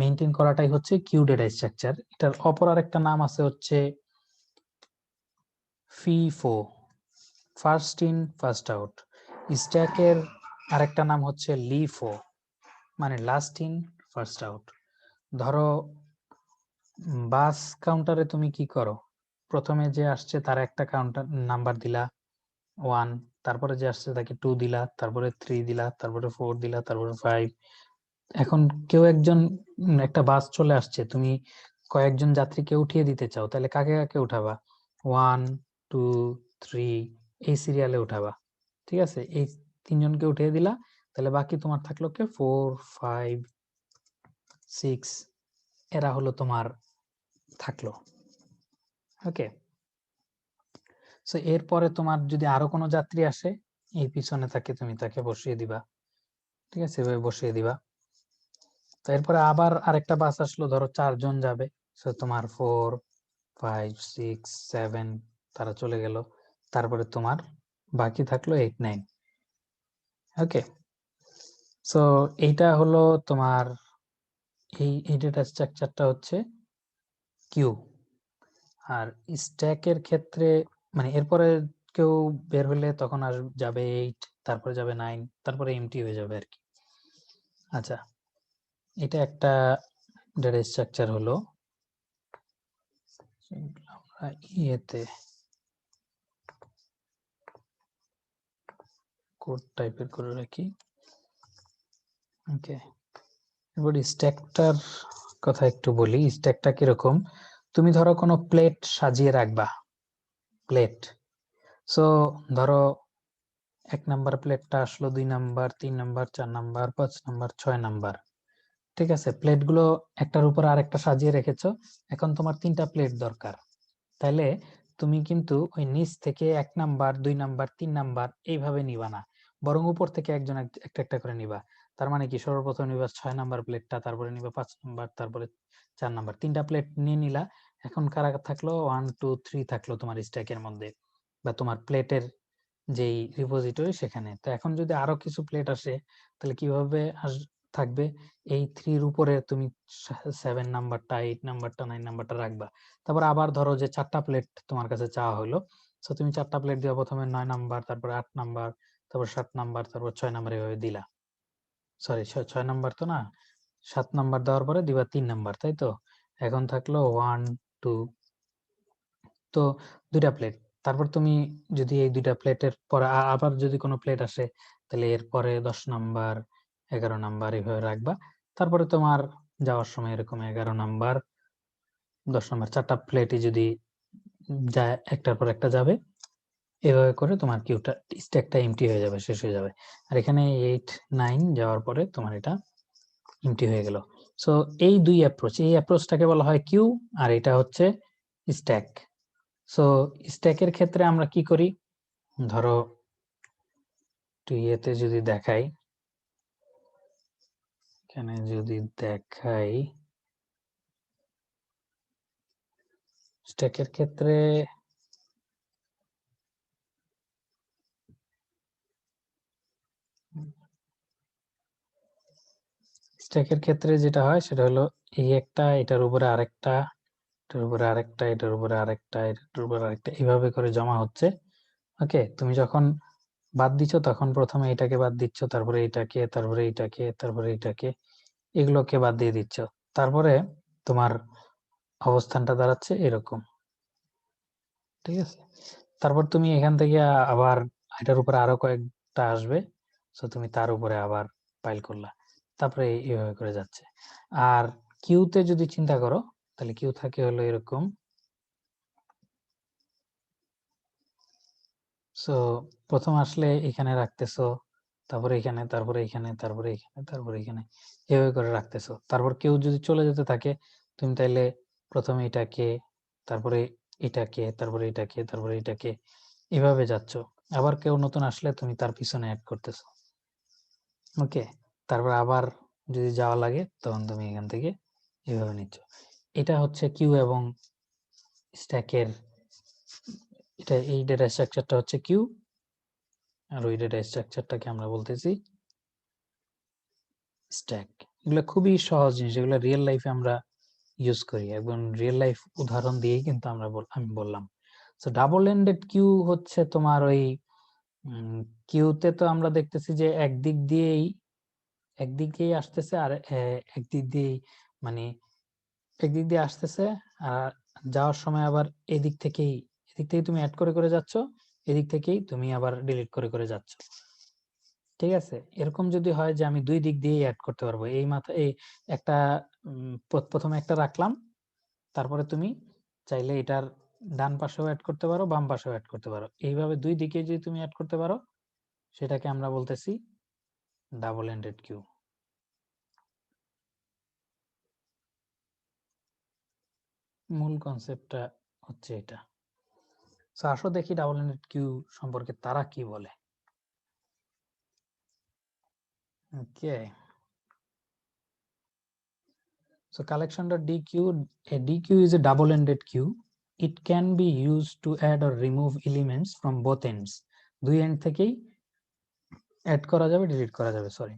মেইনটেইন করাটাই হচ্ছে কিউ ডেটা স্ট্রাকচার। এটার অপর আরেকটা নাম আছে হচ্ছে FIFO, first in first out. স্ট্যাকের আরেকটা নাম হচ্ছে লিফো, মানে লাস্ট ইন ফার্স্ট আউট। ধরো বাস কাউন্টারে তুমি কি করো, প্রথমে যে আসছে তার একটা কাউন্টার নাম্বার দিলা 1, তারপরে যে আসছে তাকে 2 দিলা, তারপরে 3 দিলা, তারপরে 4 দিলা, তারপরে 5। এখন কেউ একজন একটা বাস চলে আসছে, তুমি কয়েকজন যাত্রীকে উঠিয়ে দিতে চাও, তাহলে কাকে কাকে উঠাবা? 1 2 3 এই সিরিয়ালে উঠাবা। ঠিক আছে, এই তিনজনকে উঠিয়ে দিলা, তাহলে বাকি তোমার থাকলো কে? 4 5 6, এরা হলো তোমার থাকলো। ওকে, সো এরপরে তোমার যদি আরো কোনো যাত্রী আসে, এই পিছনে তুমি তাকে বসিয়ে দিবা। ঠিক আছে, এভাবে বসিয়ে দিবা। তো এরপরে আবার আরেকটা বাস আসলো, ধরো 4 জন যাবে, সো তোমার 4 5 6 7 তারা চলে গেল, তারপরে তোমার বাকি থাকলো 8 9। ওকে, সো এইটা হলো তোমার এই ডেটা স্ট্রাকচারটা হচ্ছে কিউ। আর স্ট্যাকের ক্ষেত্রে মানে এরপরে কেউ বের হলে তখন আর যাবে 8, তারপরে যাবে 9, তারপরে এমটি হয়ে যাবে আর কি। আচ্ছা, এটা একটা ডেটা স্ট্রাকচার হলো। আমরা ইয়েতে কোড টাইপের করে রাখি। ওকে, এবার স্ট্যাকটার কথা একটু বলি। স্ট্যাকটা কিরকম, তুমি ধরো কোনো প্লেট সাজিয়ে রাখবা, প্লেট। সো ধরো 1 নাম্বার প্লেটটা আসলো, 2 number, 3 number, 4 number, 5 number, 6 number. ঠিক আছে, প্লেটগুলো একটার উপর আরেকটা সাজিয়ে রেখেছো। এখন তোমার 3টা প্লেট দরকার, তাহলে তুমি কিন্তু ওই নিচ থেকে 1 নাম্বার, 2 নাম্বার, 3 নাম্বার এইভাবে নিবা না, বরং উপর থেকে একজন একটা একটা করে নিবা। তার মানে কি, সর্বপ্রথম নিবা 6 নাম্বার প্লেটটা, তারপরে নিবা 5 নাম্বার, তারপরে 4 নাম্বার, 3টা প্লেট নিয়ে নিলা। এখন কারা থাকলো? 1 2 3 থাকলো তোমার স্ট্যাকের মধ্যে বা তোমার প্লেটের যেই রিপোজিটরি সেখানে। তো এখন যদি আরো কিছু প্লেট আসে, তাহলে কিভাবে থাকবে? এই 3 উপরে তুমি 7 নাম্বারটা, 8 নাম্বারটা, 9 নাম্বারটা রাখবা। তারপর আবার ধরো যে 4টা প্লেট তোমার কাছে চাওয়া হলো, সো তুমি 4টা প্লেট দিবা, প্রথমে 9 নাম্বার, তারপর 8 নাম্বার, তারপর 7 নাম্বার, তারপর 6 নাম্বার, এভাবে দিলা। সরি, 6 নাম্বার তো না, 7 নাম্বার দেওয়ার পরে দিবা 3 নাম্বার, তাই তো? এখন থাকলো 1 2, তো 2টা প্লেট। তারপর তুমি যদি এই 2টা প্লেটের পরে আবার যদি কোনো প্লেট আসে, তাহলে এরপরে 10 নাম্বার, 11 নাম্বার এইভাবে রাখবা। তারপরে তোমার যাওয়ার সময় এরকম 11 নাম্বার, 10 নাম্বার, 4টা প্লেটই যদি যায়, একটার পর একটা যাবে, এভাবে করে তোমার কিউটা স্ট্যাকটা এমটি হয়ে যাবে, শেষ হয়ে যাবে। আর এখানে 8 9 যাওয়ার পরে তোমার এটা এমটি হয়ে গেল। সো এই দুই অ্যাপ্রোচ, এই অ্যাপ্রোচটাকে বলা হয় কিউ, আর এটা হচ্ছে স্ট্যাক। সো স্ট্যাকের ক্ষেত্রে আমরা কি করি, ধরো ইয়েতে যদি দেখাই, এখানে যদি দেখাই স্ট্যাকের ক্ষেত্রে স্ট্যাকের ক্ষেত্রে যেটা হয় সেটা হলো এই একটা, এটার উপরে আরেকটা, এটার উপরে আরেকটা, এটার উপরে আরেকটা, এটার উপরে আরেকটা, এইভাবে করে জমা হচ্ছে। ওকে, তুমি যখন বাদ দিচ্ছ তখন প্রথমে এটাকে বাদ দিচ্ছ, তারপরে এটাকে, তারপরে এটাকে, তারপরে এটাকে, এগুলোকে বাদ দিয়ে দিচ্ছ। তারপরে তোমার অবস্থানটা দাঁড়াচ্ছে এরকম, ঠিক আছে। তারপর তুমি এখান থেকে আবার এটার উপরে আরো কয়েকটা আসবে, তো তুমি তার উপরে আবার পাইল করলা, তারপরে এইভাবে করে যাচ্ছে। আর কিউতে যদি চিন্তা করো, তাহলে কিউ থাকে হলো এরকম। সো প্রথম আসলে এখানে রাখতেছো, তারপরে এখানে, তারপরে এখানে, তারপরে এখানে, তারপরে এখানে, এভাবে করে রাখতেছো। তারপর কেউ যদি চলে যেতে থাকে, তুমি তাইলে প্রথমে এটাকে, তারপরে এটাকে, তারপরে এটাকে, তারপরে এটাকে, এভাবে যাচ্ছ। আবার কেউ নতুন আসলে তুমি তার পিছনে অ্যাড করতেছো। ওকে, তারপর আবার যদি যাওয়া লাগে তখন তুমি এখান থেকে এভাবে নিচ্ছ। এটা হচ্ছে কিউ এবং স্ট্যাকের, এটা এই ডেটা স্ট্রাকচারটা হচ্ছে কিউ, আর ওই ডেটা স্ট্রাকচারটাকে আমরা বলতেছি স্ট্যাক। এগুলো খুবই সহজ জিনিস, এগুলো রিয়েল লাইফে আমরা ইউজ করি, এবং রিয়েল লাইফ উদাহরণ দিয়েই কিন্তু আমি বললাম। সো ডাবল এন্ডেড কিউ হচ্ছে তোমার ওই কিউতে তো আমরা দেখতেছি যে একদিক দিয়েই আসতেছে, আর একদিক দিয়েই, মানে একদিক দিয়ে আসতেছে, আর যাওয়ার সময় আবার এদিক থেকেই তুমি অ্যাড করে করে যাচ্ছ, এদিক থেকেই তুমি আবার ডিলিট করে করে যাচ্ছ। ঠিক আছে, এরকম যদি হয় যে আমি দুই দিক দিয়ে অ্যাড করতে পারবো, এই মাথা এই একটা প্রথমে একটা রাখলাম, তারপরে তুমি চাইলে এটার ডান পাশেও অ্যাড করতে পারো, বাম পাশেও অ্যাড করতে পারো, এইভাবে দুই দিকে যদি তুমি অ্যাড করতে পারো, সেটাকে আমরা বলতেছি ডাবল এন্ডেড কিউ। মূল কনসেপ্টটা হচ্ছে এটা। সো আসো দেখি ডাবল এন্ডেড কিউ সম্পর্কে তারা কি বলে। ওকে, so collection.dq, a dq is a double-ended queue. It can be used to add or remove elements from both ends. দুই এন্ড থেকেই অ্যাড করা যাবে, ডিলিট করা যাবে, sorry.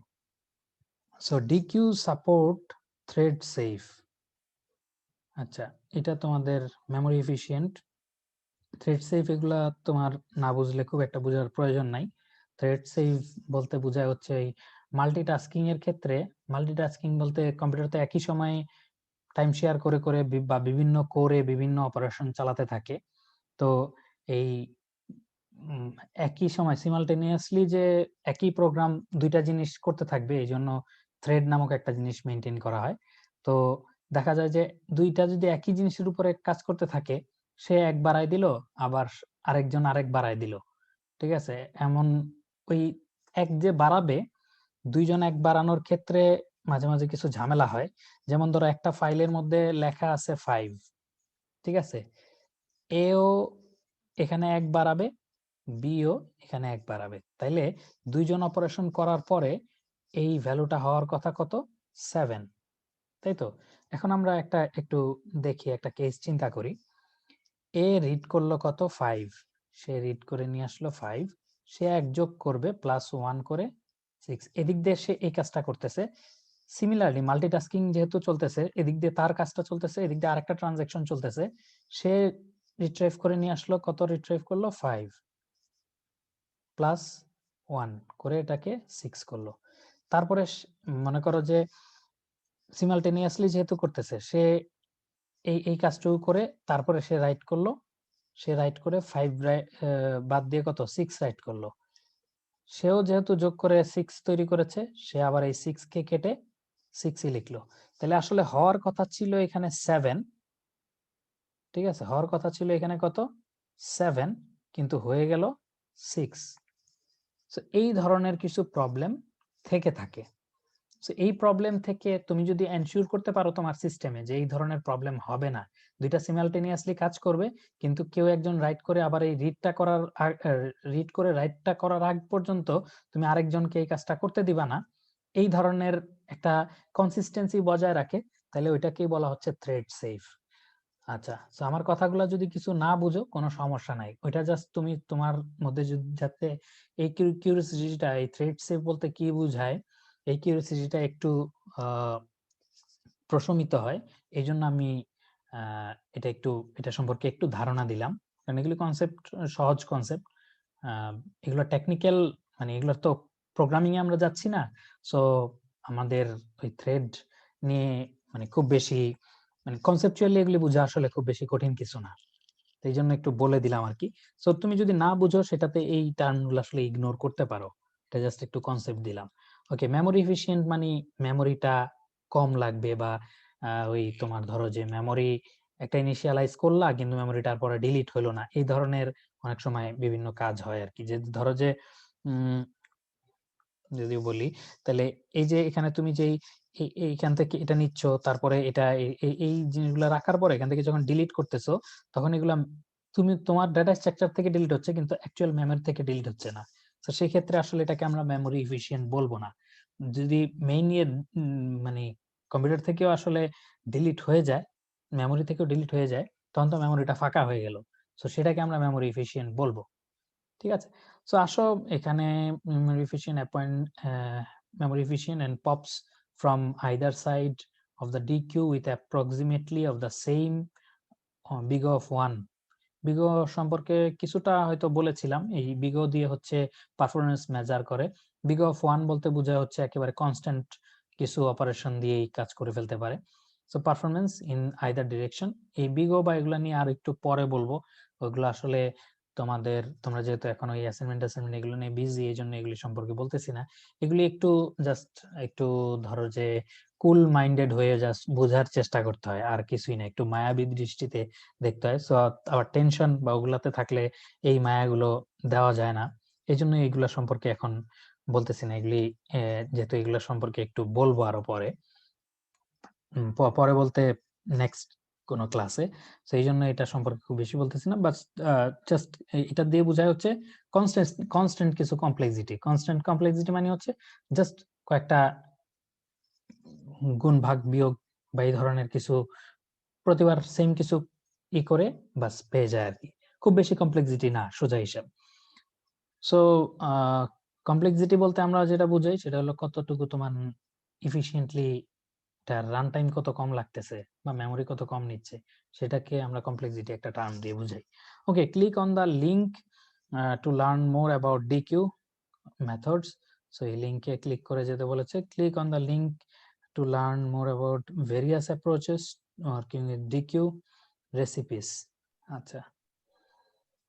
So dq support thread safe. আচ্ছা, এটা তোমাদের মেমোরি এফিশিয়েন্ট, থ্রেড সেফ, এগুলা তোমার না বুঝলে খুব একটা বোঝার প্রয়োজন নাই। থ্রেড সেফ বলতে বোঝায় হচ্ছে এই মাল্টিটাস্কিং এর ক্ষেত্রে, মাল্টিটাস্কিং বলতে কম্পিউটারতে একই সময়ে টাইম শেয়ার করে করে বা বিভিন্ন কোরে বিভিন্ন অপারেশন চালাতে থাকে। তো এই একই সময় সিমালটেনিয়াসলি যে একই প্রোগ্রাম দুইটা জিনিস করতে থাকবে, এই জন্য থ্রেড নামক একটা জিনিস মেনটেন করা হয়। তো দেখা যায় যে দুইটা যদি একই জিনিসের উপরে কাজ করতে থাকে, সে এক বাড়াই দিল, আবার আরেকজন আরেক বাড়াই দিল, ঠিক আছে। এমন ওই এক যে বাড়াবে, দুইজন এক বাড়ানোর ক্ষেত্রে মাঝে মাঝে কিছু ঝামেলা হয়। যেমন ধরো একটা ফাইলের মধ্যে লেখা আছে 5, ঠিক আছে, এও এখানে এক বাড়াবে, বিও এখানে এক বাড়াবে, তাইলে দুইজন অপারেশন করার পরে এই ভ্যালুটা হওয়ার কথা কত, 7, তাই তো। এখন আমরা একটু দেখি, একটা কেস চিন্তা করি। এ রিড করলো কত, 5, সে রিড করে নিয়ে আসলো 5, সে এক যোগ করবে +1 করে 6, এদিক দিয়ে সে এই কাজটা করতেছে। সিমিলারলি মাল্টিটাস্কিং যেহেতু চলতেছে, এদিক দিয়ে তার কাজটা চলতেছে, এদিক দিয়ে আরেকটা ট্রানজাকশন চলতেছে, সে রিট্রাইভ করে নিয়ে আসলো কত, রিট্রাইভ করলো 5 +1 করে এটাকে 6 করলো। তারপরে মনে করো যে সিমালটেনিয়াসলি যেহেতু করতেছে, সে এই কাজটুকু করে তারপরে সে রাইট করলো, সে রাইট করে 5 বাদ দিয়ে কত, 6 রাইট করলো। সেও যেহেতু যোগ করে 6 তৈরি করেছে, সে আবার এই 6 কে কেটে 6ই লিখলো। তাহলে আসলে হওয়ার কথা ছিল এখানে 7, ঠিক আছে, হওয়ার কথা ছিল এখানে কত, 7, কিন্তু হয়ে গেল 6। এই ধরনের কিছু প্রবলেম থেকে থাকে। সো এই প্রবলেম থেকে তুমি যদি এনশিওর করতে পারো তোমার সিস্টেমে যে এই ধরনের প্রবলেম হবে না, দুইটা সিমালটেনিয়াসলি কাজ করবে, কিন্তু কেউ একজন রাইট করে আবার এই রিড করে রাইটটা করার আগ পর্যন্ত তুমি আরেকজনকে এই কাজটা করতে দিবা না, এই ধরনের একটা কনসিস্টেন্সি বজায় রাখে, তাহলে ওইটাকেই বলা হচ্ছে থ্রেড সেফ। আচ্ছা, তো আমার কথাগুলো যদি কিছু না বুঝো কোনো সমস্যা নাই, ওইটা জাস্ট তুমি তোমার মধ্যে যাতে এই কিউরিওসিটিটা, এই থ্রেড সেফ বলতে কি বোঝায়, এই কিউরিওসিটিটা একটু প্রশমিত হয়, এই জন্য আমি এটা সম্পর্কে একটু ধারণা দিলাম। কারণ এগুলো কনসেপ্ট, সহজ কনসেপ্ট, এগুলো টেকনিক্যাল, মানে এগুলো তো প্রোগ্রামিং এ আমরা যাচ্ছি না, সো আমাদের ওই থ্রেড নিয়ে মানে খুব বেশি মানে কনসেপচুয়ালি এগুলি বোঝা আসলে খুব বেশি কঠিন কিছু না, এই জন্য একটু বলে দিলাম আর কি। সো তুমি যদি না বুঝো সেটাতে এই টার্মগুলো আসলে ইগনোর করতে পারো, এটা জাস্ট একটু কনসেপ্ট দিলাম। ওকে, মেমোরি এফিশিয়েন্ট মানে মেমোরিটা কম লাগবে, বা ওই তোমার ধরো যে মেমোরি একটা ইনিশিয়ালাইজ করলা কিন্তু মেমোরিটার পরে ডিলিট হলো না, এই ধরনের অনেক সময় বিভিন্ন কাজ হয় আর কি। যে ধরো যে যদি বলি, তাহলে এই যে এখানে তুমি যে এইখান থেকে এটা নিচ্ছ, তারপরে এটা এই জিনিসগুলো রাখার পরে এখান থেকে যখন ডিলিট করতেছো, তখন এগুলা তুমি তোমার ডাটা স্ট্রাকচার থেকে ডিলিট হচ্ছে, কিন্তু অ্যাকচুয়াল মেমোরি থেকে ডিলিট হচ্ছে না। তো সেই ক্ষেত্রে আসলে এটাকে আমরা মেমোরি এফিশিয়েন্ট বলবো না। যদি মেইন মানে কম্পিউটার থেকেও আসলে ডিলিট হয়ে যায়, মেমোরি থেকেও ডিলিট হয়ে যায়, তখন তো মেমোরিটা ফাঁকা হয়ে গেল, তো সেটাকে আমরা মেমোরি এফিশিয়েন্ট বলবো। ঠিক আছে, সো আসো এখানে memory efficient and pops from either side of the DQ with approximately of the same big of 1. বিগো সম্পর্কে কিছুটা হয়তো বলেছিলাম, এই বিগো দিয়ে হচ্ছে পারফরমেন্স মেজার করে। বিগো অফ 1 বলতে বোঝায় হচ্ছে একেবারে কনস্ট্যান্ট কিছু অপারেশন দিয়েই কাজ করে ফেলতে পারে। So performance in either direction, এই বিগো বা এগুলা নিয়ে আর একটু পরে বলবো, ওইগুলো আসলে তোমরা যেহেতু এখন ওই অ্যাসাইনমেন্ট এগুলো নিয়ে বিজি, এই জন্য এগুলি সম্পর্কে বলতেছি না। এগুলি একটু জাস্ট একটু ধরো যে কুল মাইন্ডেড হয়ে জাস্ট বোঝার চেষ্টা করতে হয়, আর কিছুই না, একটু মায়াবী দৃষ্টিতে দেখতে হয়। সো আবার টেনশন বা ওগুলাতে থাকলে এই মায়াগুলো দেওয়া যায় না, এই জন্য এইগুলা সম্পর্কে এখন বলতেছি না। এগুলি যেহেতু এগুলা সম্পর্কে একটু বলবো আরো পরে, পরে বলতে নেক্সট কোন ক্লাসে, সেই জন্য এটা সম্পর্কে খুব বেশি বলতেছি না। বাট জাস্ট এটা দিয়ে বোঝায় হচ্ছে কনস্ট্যান্ট কিছু কমপ্লেক্সিটি। কনস্ট্যান্ট কমপ্লেক্সিটি মানে হচ্ছে জাস্ট কয়েকটা গুণ ভাগ বিয়োগ বা এই ধরনের কিছু প্রতিবার সেম কিছু করে বাস পেয়ে যায় আর কি, খুব বেশি কমপ্লেক্সিটি না, সোজা হিসাব। সো কমপ্লেক্সিটি বলতে আমরা যেটা বুঝাই সেটা হলো কতটুকু তোমার ইফিশিয়েন্টলি তার রান টাইম কত কম লাগতেছে বা মেমোরি কত কম নিচ্ছে, সেটাকে আমরা কমপ্লেক্সিটি একটা টার্ম দিয়ে বুঝাই। Okay, click on the link to learn more about DQ methods. So এই লিংকে ক্লিক করে যেতে বলেছে, click on the link to learn more about various approaches working with DQ recipes. আচ্ছা,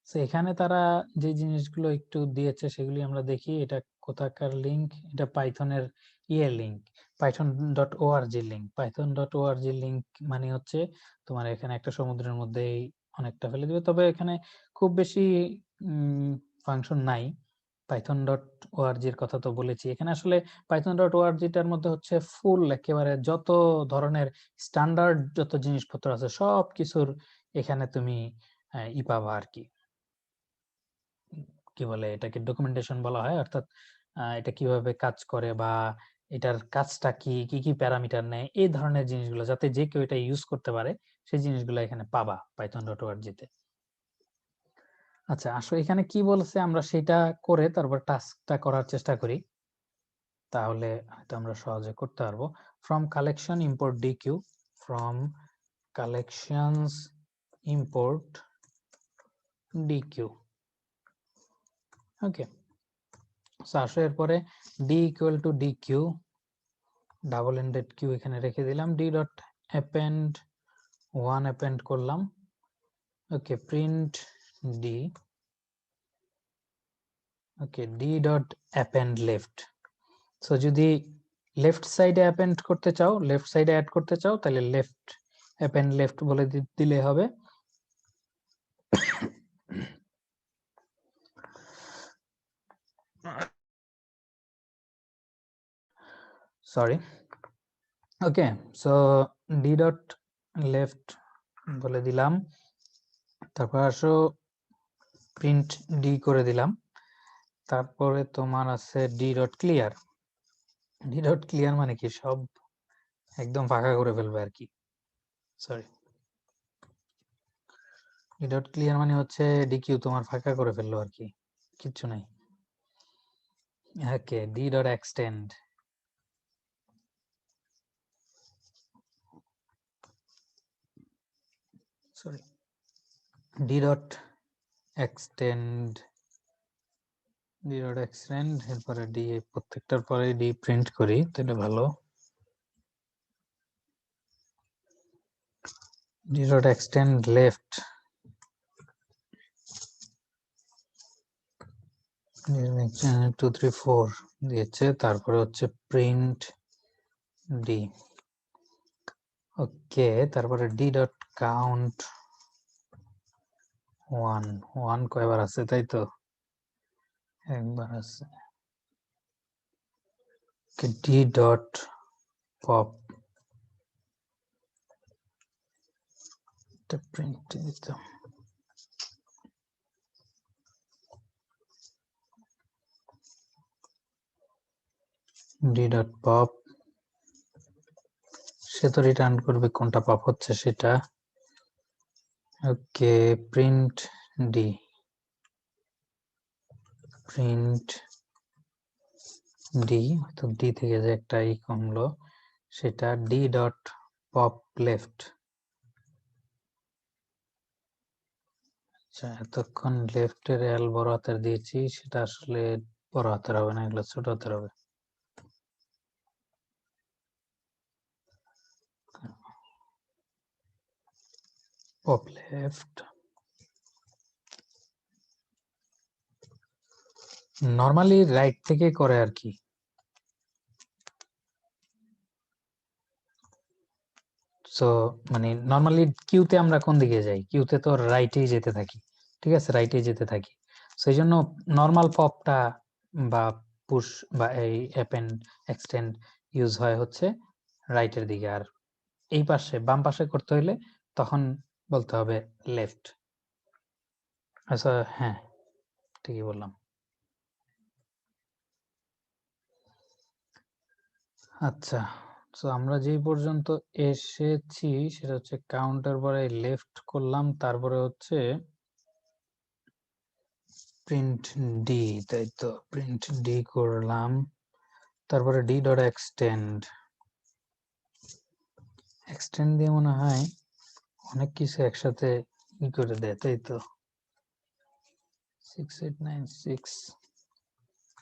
তো এখানে তারা যে জিনিসগুলো একটু দিয়েছে সেগুলি আমরা দেখি। এটা কোথাকার লিংক? এটা পাইথনের link, python.org link. python.org link মানে হচ্ছে তোমার এখানে একটা সমুদ্রের মধ্যে অনেকটা ফেলে দিবে, তবে এখানে খুব বেশি ফাংশন নাই। python.org এর কথা তো বলেছি, এখানে আসলে python.org টার মধ্যে হচ্ছে ফুল একেবারে যত ধরনের স্ট্যান্ডার্ড যত জিনিসপত্র আছে সব কিছুর এখানে তুমি পাবা আর কি। কি বলে এটাকে ডকুমেন্টেশন বলা হয়, অর্থাৎ এটা কিভাবে কাজ করে বা এটার কাজটা কি কি কি প্যারামিটার নেয়, এই ধরনের জিনিসগুলো যাতে যে কেউ এটা ইউজ করতে পারে সেই জিনিসগুলো এখানে পাবা python.org তে। আচ্ছা, আসলে এখানে কি বলছে আমরা সেটা করে তারপর টাস্কটা করার চেষ্টা করি, তাহলে হয়তো আমরা সহজে করতে পারবো। From collection import DQ, from collections import DQ. Okay, so আসো এরপরে D equal to D Q, double ended queue এখানে রেখে দিলাম, ডি ডট অ্যাপেন্ড 1 অ্যাপেন্ড করলাম। Okay, print D. Okay, D dot append left. So যদি left সাইডে append করতে চাও, লেফট সাইডে অ্যাড করতে চাও, তাহলে লেফট অ্যাপেন্ড লেফট বলে দিলে হবে। সরি। ওকে, সো ডি ডট লেফট বলে দিলাম, তারপর আসো প্রিন্ট ডি করে দিলাম, তারপরে তোমার আছে D dot clear. D dot clear মানে কি সব একদম ফাঁকা করে ফেলবে আর কি, সরি। ডি ডট ক্লিয়ার মানে হচ্ছে ডিকিউ তোমার ফাঁকা করে ফেললো আর কি, কিচ্ছু নাই। Okay, D dot extend, sorry, D dot extend, D dot extend, এরপরে ডি, প্রত্যেকটার পরে ডি প্রিন্ট করি তাহলে ভালো। ডি ডট এক্সটেন্ড লেফট, 2 3 4 দিয়েছে, তারপরে হচ্ছে প্রিন্ট ডি। ওকে, তারপরে ডি ডট কাউন্ট 1, 1 কয়বার আছে তাই তো, একবার আছে। ডি ডট পপ, এটা প্রিন্ট দিতাম। ডি ডট পপ, সে তো রিটার্ন করবে কোনটা পপ হচ্ছে সেটা। ওকে, প্রিন্ট ডি, প্রিন্ট ডি, তো ডি থেকে যে একটা ই কমলো সেটা ডি ডট পপ লেফট। আচ্ছা, এতক্ষণ লেফটের এল বড় হাতের দিয়েছি, সেটা আসলে বড় হাতের হবে না, এগুলো ছোট হাতের হবে। পপ লেফট, নর্মালি রাইট থেকে করে আর কি। সো মানে নর্মালি কিউতে আমরা কোন দিকে যাই, কিউতে তো রাইটেই যেতে থাকি, ঠিক আছে, রাইটেই যেতে থাকি। সেই জন্য নর্মাল পপটা বা পুশ বা এই অ্যাপেন্ড এক্সটেন্ড ইউজ হয় হচ্ছে রাইটের দিকে, আর এই পাশে বাম পাশে করতে হইলে তখন বলতে হবে লেফট। আচ্ছা, হ্যাঁ ঠিকই বললাম। আচ্ছা, তো আমরা যেই পর্যন্ত এসেছি সেটা হচ্ছে কাউন্টার পরে লেফট করলাম, তারপরে হচ্ছে প্রিন্ট ডি, তাই তো, প্রিন্ট ডি করলাম, তারপরে ডি ডট এক্সটেন্ড, এক্সটেন্ড দিয়ে মনে হয় অনেক কিছু একসাথে ই করে দেয় তাই তো, 6896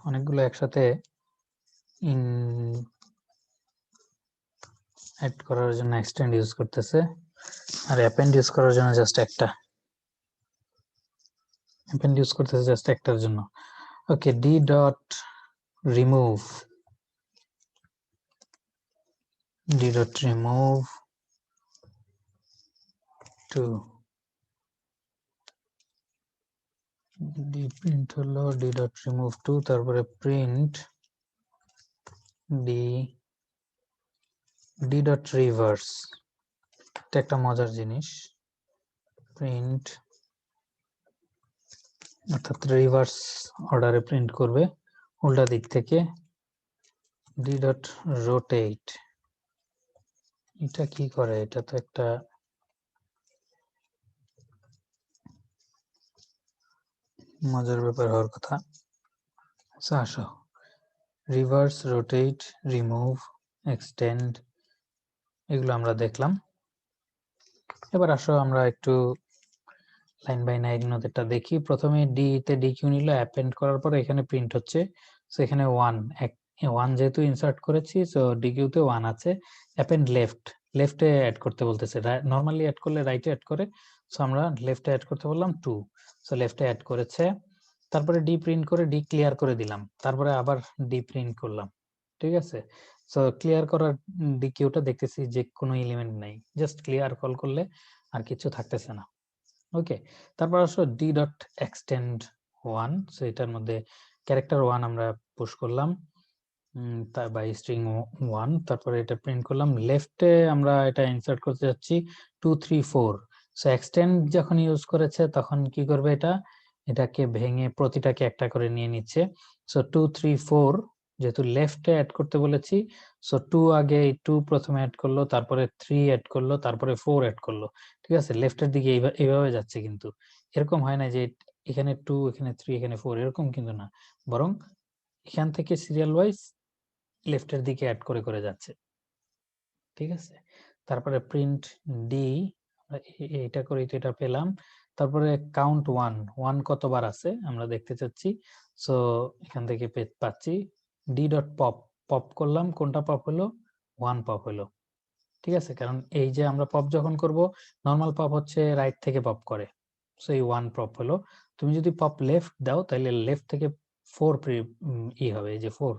অনেকগুলো একসাথে ইন অ্যাড করার জন্য এক্সটেন্ড ইউজ করতেছে, আর অ্যাপেন্ড ইউজ করার জন্য জাস্ট একটা, অ্যাপেন্ড ইউজ করতেছে জাস্ট একটার জন্য। Okay, D dot remove, D dot remove 2, D print হলো ডি ডট রিমুভ 2, তারপরে print D, D dot reverse, এটা একটা মজার জিনিস, প্রিন্ট অর্থাৎ রিভার্স অর্ডারে প্রিন্ট করবে উল্টা দিক থেকে, ডি ডট রোটেট, এটা কি করে, এটা তো একটা মজার ব্যাপার হওয়ার কথা। আসো, রিভার্স, রোটেট, রিমুভ, এক্সটেন্ড, এগুলো আমরা দেখলাম। এবার আসো আমরা একটু লাইন বাই লাইন নোটেটা দেখি। প্রথমে ডি তে ডি কিউ নিল, অ্যাপেন্ড করার পরে এখানে প্রিন্ট হচ্ছে, সো এখানে 1 যেহেতু ইনসার্ট করেছি, সো ডি কিউ তে 1 আছে। অ্যাপেন্ড লেফট, লেফটে অ্যাড করতে বলতেছে, নরমালি অ্যাড করলে রাইটে অ্যাড করে, সো আমরা লেফটে অ্যাড করতে বললাম 2, সো লেফটে অ্যাড করেছে। তারপরে ডি প্রিন্ট করে ডি ক্লিয়ার করে দিলাম, তারপরে আবার ডি প্রিন্ট করলাম, ঠিক আছে। সো ক্লিয়ার করার ডি কিউটা দেখতেছি যে কোনো এলিমেন্ট নাই, জাস্ট ক্লিয়ার কল করলে আর কিছু থাকতেছে না। ওকে, তারপর আসো ডি ডট এক্সটেন্ড 1, সো এটার মধ্যে ক্যারেক্টার 1 আমরা পুশ করলাম, তার বাই স্ট্রিং 1, তারপরে এটা প্রিন্ট করলাম। লেফটে আমরা এটা ইনসার্ট করতে যাচ্ছি 2 3 4। সো এক্সটেন্ড যখন ইউজ করেছে তখন কি করবে, এটাকে ভেঙে প্রতিটাকে একটা করে নিয়ে নিচ্ছে। সো 2 3 4 যেহেতু লেফটে অ্যাড করতে বলেছি, সো 2 আগে 2 প্রথমে অ্যাড করলো, তারপরে 3 অ্যাড করলো, তারপরে 4 অ্যাড করলো। ঠিক আছে, লেফটের দিকে এইভাবে যাচ্ছে, কিন্তু এরকম হয় না যে এখানে 2 এখানে 3 এখানে 4, এরকম কিন্তু না, বরং এখান থেকে সিরিয়াল ওয়াইজ লেফটের দিকে অ্যাড করে করে যাচ্ছে। ঠিক আছে, তারপরে প্রিন্ট ডি, এটা করে এটা পেলাম। তারপরে কাউন্ট 1 কতবার আছে আমরা দেখতে চাচ্ছি। সো এখান থেকে পাচ্ছি ডি ডট পপ, পপ করলাম, কোনটা পপ হলো, 1 পপ হলো। ঠিক আছে, কারণ এই যে আমরা পপ যখন করব, নর্মাল পপ হচ্ছে রাইট থেকে পপ করে, সো এই 1 পপ হলো। তুমি যদি পপ লেফট দাও তাহলে লেফট থেকে 4 হবে, এই যে 4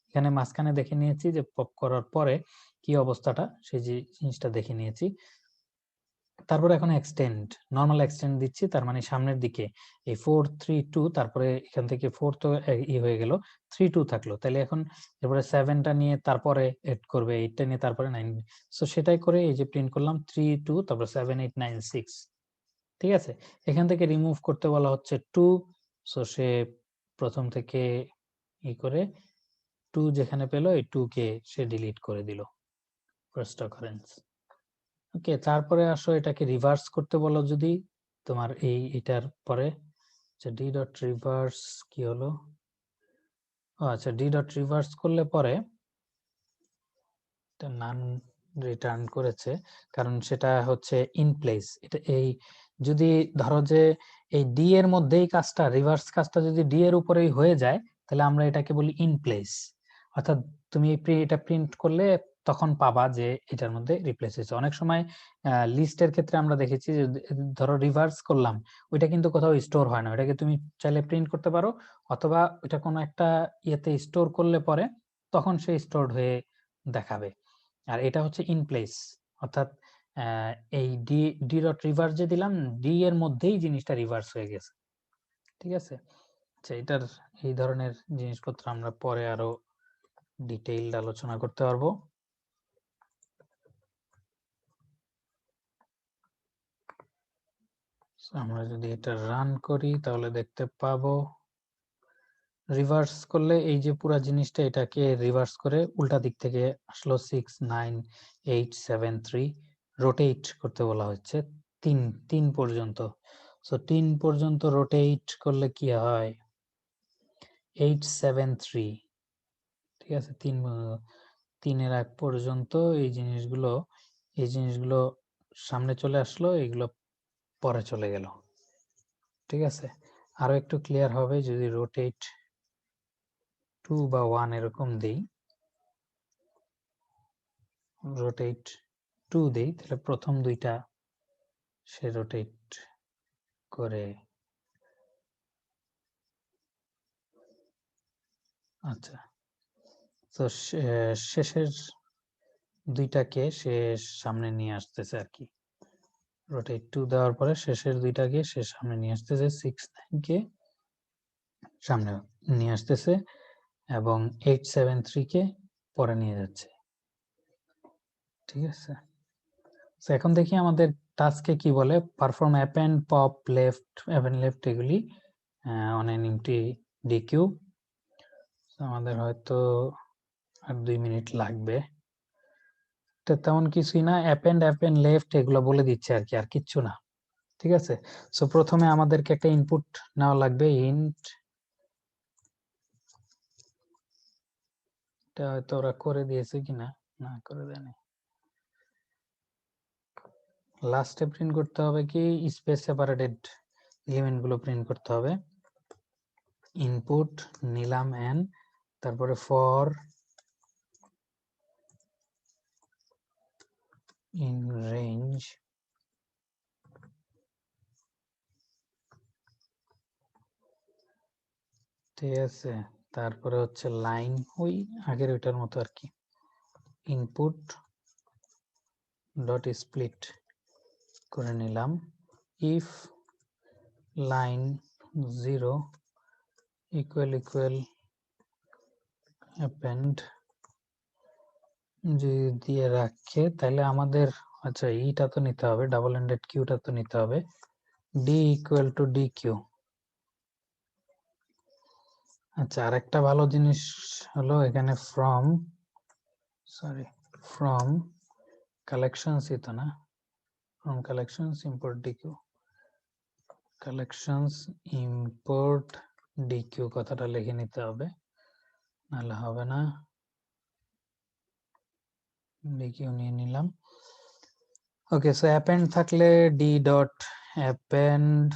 এখানে মাঝখানে দেখে নিয়েছি যে পপ করার পরে কি অবস্থাটা, সেই যে জিনিসটা দেখে নিয়েছি। তারপরে এখন এক্সটেন্ড, নরমাল এক্সটেন্ড দিচ্ছি, তার মানে সামনের দিকে এই 4 3 2, তারপরে এখান থেকে 4 তো হয়ে গেল, 3 2 থাকলো, তাহলে এখন এরপরে 7টা নিয়ে তারপরে এড করবে, 8টা নিয়ে তারপরে 9। সো সেটাই করে এই যে প্রিন্ট করলাম 3 2, তারপর 7 8 9 6। ঠিক আছে, এখান থেকে রিমুভ করতে বলা হচ্ছে 2। সো সে প্রথম থেকে ই করে 2 যেখানে পেলো, এই 2 কে সে ডিলিট করে দিল, ফার্স্ট অকারেন্স। ওকে, তারপরে আসো এটাকে রিভার্স করতে বলো যদি তোমার এটার পরে, আচ্ছা ডি ডট রিভার্স কি হলো, আচ্ছা ডি ডট রিভার্স করলে পরে এটা নান রিটার্ন করেছে, কারণ সেটা হচ্ছে ইন প্লেস। এটা এই যদি ধরো যে এই ডি এর মধ্যেই কাজটা, রিভার্স কাজটা যদি ডি এর উপরেই হয়ে যায়, তাহলে আমরা এটাকে বলি ইন প্লেস। অর্থাৎ তুমি এটা প্রিন্ট করলে তখন পাবা যে এটার মধ্যে রিপ্লেস হয়েছে। অনেক সময় লিস্টের ক্ষেত্রে আমরা দেখেছি যে ধরো রিভার্স করলাম, ওইটা কিন্তু কোথাও স্টোর হয় না, ওটাকে তুমি চাইলে প্রিন্ট করতে পারো, অথবা ওটা কোনো একটা ইয়েতে স্টোর করলে পরে তখন সে স্টোরড হয়ে দেখাবে। আর এটা হচ্ছে ইন প্লেস, অর্থাৎ এই ডি ডট রিভার্স যে দিলাম, ডি এর মধ্যেই জিনিসটা রিভার্স হয়ে গেছে। ঠিক আছে, আচ্ছা এটার এই ধরনের জিনিসপত্র আমরা পরে আরো ডিটেইলড আলোচনা করতে পারবো। আমরা যদি এটা রান করি তাহলে দেখতে পাবো রিভার্স করলে এই যে পুরা জিনিসটা, এটাকে রিভার্স করে উল্টা দিক থেকে আসলো 6 9 8 7 3, রোটেট করতে বলা হচ্ছে 3 পর্যন্ত। সো 3 পর্যন্ত রোটেট করলে কি হয়, 8 7 3। ঠিক আছে, 3-এর আগ পর্যন্ত এই জিনিসগুলো সামনে চলে আসলো, এগুলো পরে চলে গেল। ঠিক আছে, আরো একটু ক্লিয়ার হবে যদি রোটেট 2 বা 1 এরকম দেই, রোটেট 2 দেই, তাহলে প্রথম দুইটা সে রোটেট করে। আচ্ছা, তো শেষের দুইটাকে সে সামনে নিয়ে আসতেছে আর কি, রোটেট 2 দেওয়ার পরে শেষের দুইটাকে সে সামনে নিয়ে আসতেছে, 6 9 কে সামনে নিয়ে আসতেছে, এবং 8 7 3 কে পরে নিয়ে যাচ্ছে। ঠিক আছে, তো এখন দেখি আমাদের টাস্কে কি বলে, perform append pop left append left, এগুলি অন এন এমটি ডিকিউ। আমাদের হয়তো আর 2 মিনিট লাগবে। তেমন কিছুই না, অ্যাপেন্ড লেফট এগুলো বলে দিচ্ছে আর কি, আর কিচ্ছু না। ঠিক আছে, সো প্রথমে আমাদেরকে একটা ইনপুট নেওয়া লাগবে, ইন্ট, এটা হয়তো ওরা করে দিয়েছে কিনা, না করে দেয়নি। লাস্টে প্রিন্ট করতে হবে কি, স্পেস সেপারেটেড এলিমেন্ট গুলো প্রিন্ট করতে হবে। ইনপুট নিলাম এন, তারপরে ফর ইন রেঞ্জ, ঠিক আছে, তারপরে হচ্ছে লাইন, ওই আগের ওইটার মতো আর কি, ইনপুট ডট স্প্লিট করে নিলাম, ইফ লাইন 0 ইকুয়াল অ্যাপেন্ড যদি দিয়ে রাখে তাহলে আমাদের আচ্ছা ইটা তো নিতে হবে, ডাবল এন্ডেড কিউটা তো নিতে হবে, D equal to D Q. আচ্ছা আরেকটা ভালো জিনিস হলো এখানে ফ্রম কালেকশনস তো না, from collections import DQ, collections import DQ কথাটা লিখে নিতে হবে, নাহলে হবে না। ডিকিউ নিয়ে নিলাম। ওকে, সো অ্যাপেন্ড থাকলে ডি ডট অ্যাপেন্ড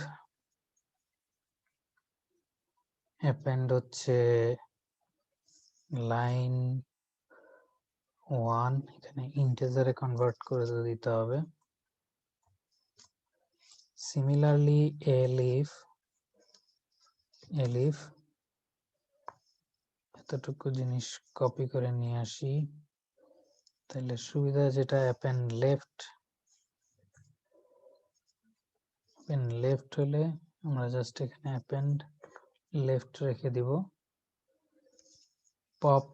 হচ্ছে লাইন 1, এখানে ইন্টিজারে কনভার্ট করে দিতে হবে। সিমিলারলি এলিফ এতটুকু জিনিস কপি করে নিয়ে আসি, তাহলে সুবিধা যেটা অ্যাপেন্ড লেফট হলে আমরা জাস্ট এখানে অ্যাপেন্ড লেফট রেখে দিব, পপ।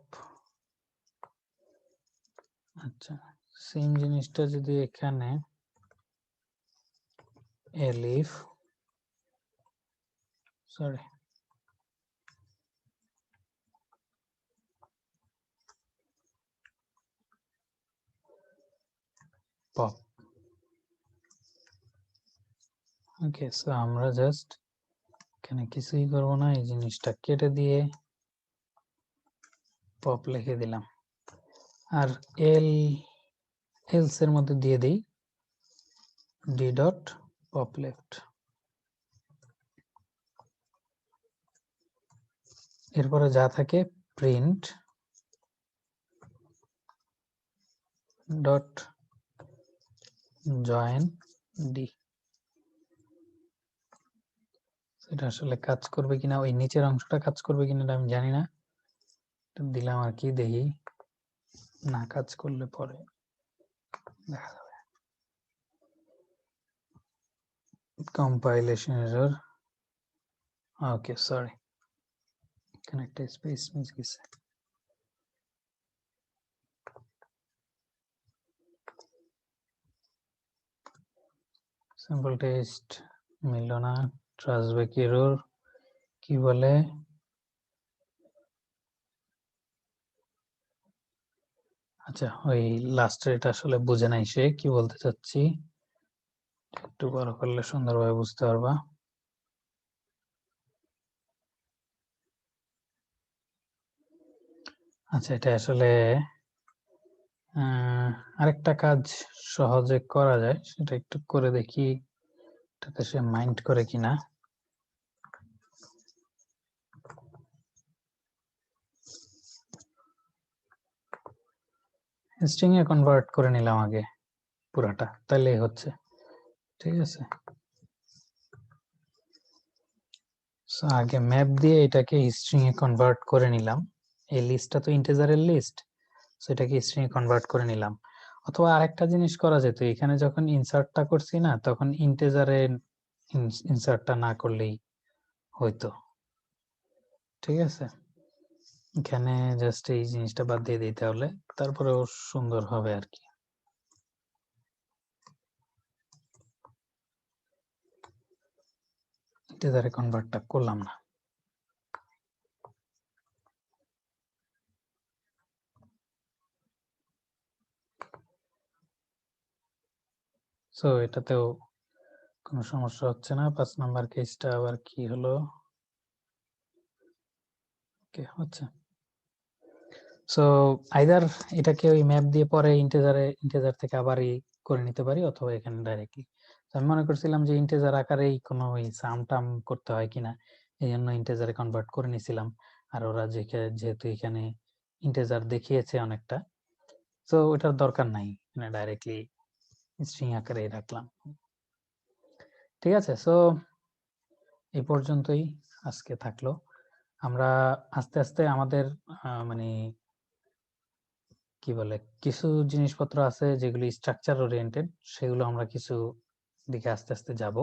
আচ্ছা সেম জিনিসটা যদি এখানে এলিফ পপ। ওকে, সো আমরা জাস্ট এখানে কিছুই করব না, এই জিনিসটা কেটে দিয়ে পপ লিখে দিলাম, আর এলস এর মধ্যে দিয়ে দিই ডি ডট পপ লেফট। এরপরে যা থাকে প্রিন্ট ডট জয়েন ডি। এটা আসলে কাজ করবে কিনা, ওই নিচের অংশটা কাজ করবে কিনা আমি জানি না, দিলাম আর কি, দেখি না কাজ করলে পরে দেখা যাবে। কম্পাইলেশন এরর, ওকে সরি, এখানে একটা স্পেস মিস গেছে। স্যাম্পল টেস্ট মিলল না, ট্রাস্টব্যাক এরর কি বলে, আচ্ছা ওই লাস্টের এটা আসলে বুঝে নাই সে কি বলতে চাচ্ছি, একটু বড় করলে সুন্দরভাবে বুঝতে পারবা। আচ্ছা এটা আসলে আরেকটা কাজ সহজে করা যায়, সেটা একটু করে দেখি এটাতে সে মাইন্ড করে কিনা। স্ট্রিং এ কনভার্ট করে নিলাম আগে পুরাটা, তাহলেই হচ্ছে, ঠিক আছে। আগে ম্যাপ দিয়ে এটাকে স্ট্রিং এ কনভার্ট করে নিলাম, এই লিস্টটা তো ইন্টিজারের লিস্ট, সো এটাকে স্ট্রিং এ কনভার্ট করে নিলাম। অথবা আরেকটা জিনিস করা যেত, এখানে যখন ইনসার্টটা করছি না, তখন ইন্টিজারে ইনসার্টটা না করলেই হইতো, ঠিক আছে। এখানে জাস্ট এই জিনিসটা বাদ দিয়ে দিতে হলে তারপরেও সুন্দর হবে আর কি। ইন্টিজারে কনভার্টটা করলাম না। সো এটাতেও কোনো সমস্যা হচ্ছে না। 5 নাম্বার কেসটা আবার কি হলো, ওকে হচ্ছে। সো আইদার এটাকে ওই ম্যাপ দিয়ে পরে ইন্টিজার থেকে আবার করে নিতে পারি, অথবা এখানে ডাইরেক্টলি। আমি মনে করছিলাম যে ইন্টিজার আকারেই কোনো ওই সাম টাম করতে হয় কিনা, এই জন্য ইন্টিজারে কনভার্ট করে নিছিলাম। আর ওরা যেহেতু এখানে ইন্টিজার দেখিয়েছে অনেকটা, সো ওটার দরকার নাই, মানে ডাইরেক্টলি স্ট্রিং আকারে রাখলাম, ঠিক আছে। সো এই পর্যন্তই আজকে থাকলো। আমরা আস্তে আস্তে আমাদের মানে কি বলে কিছু জিনিসপত্র আছে যেগুলি স্ট্রাকচার ওরিয়েন্টেড, সেগুলো আমরা কিছু দিকে আস্তে আস্তে যাব।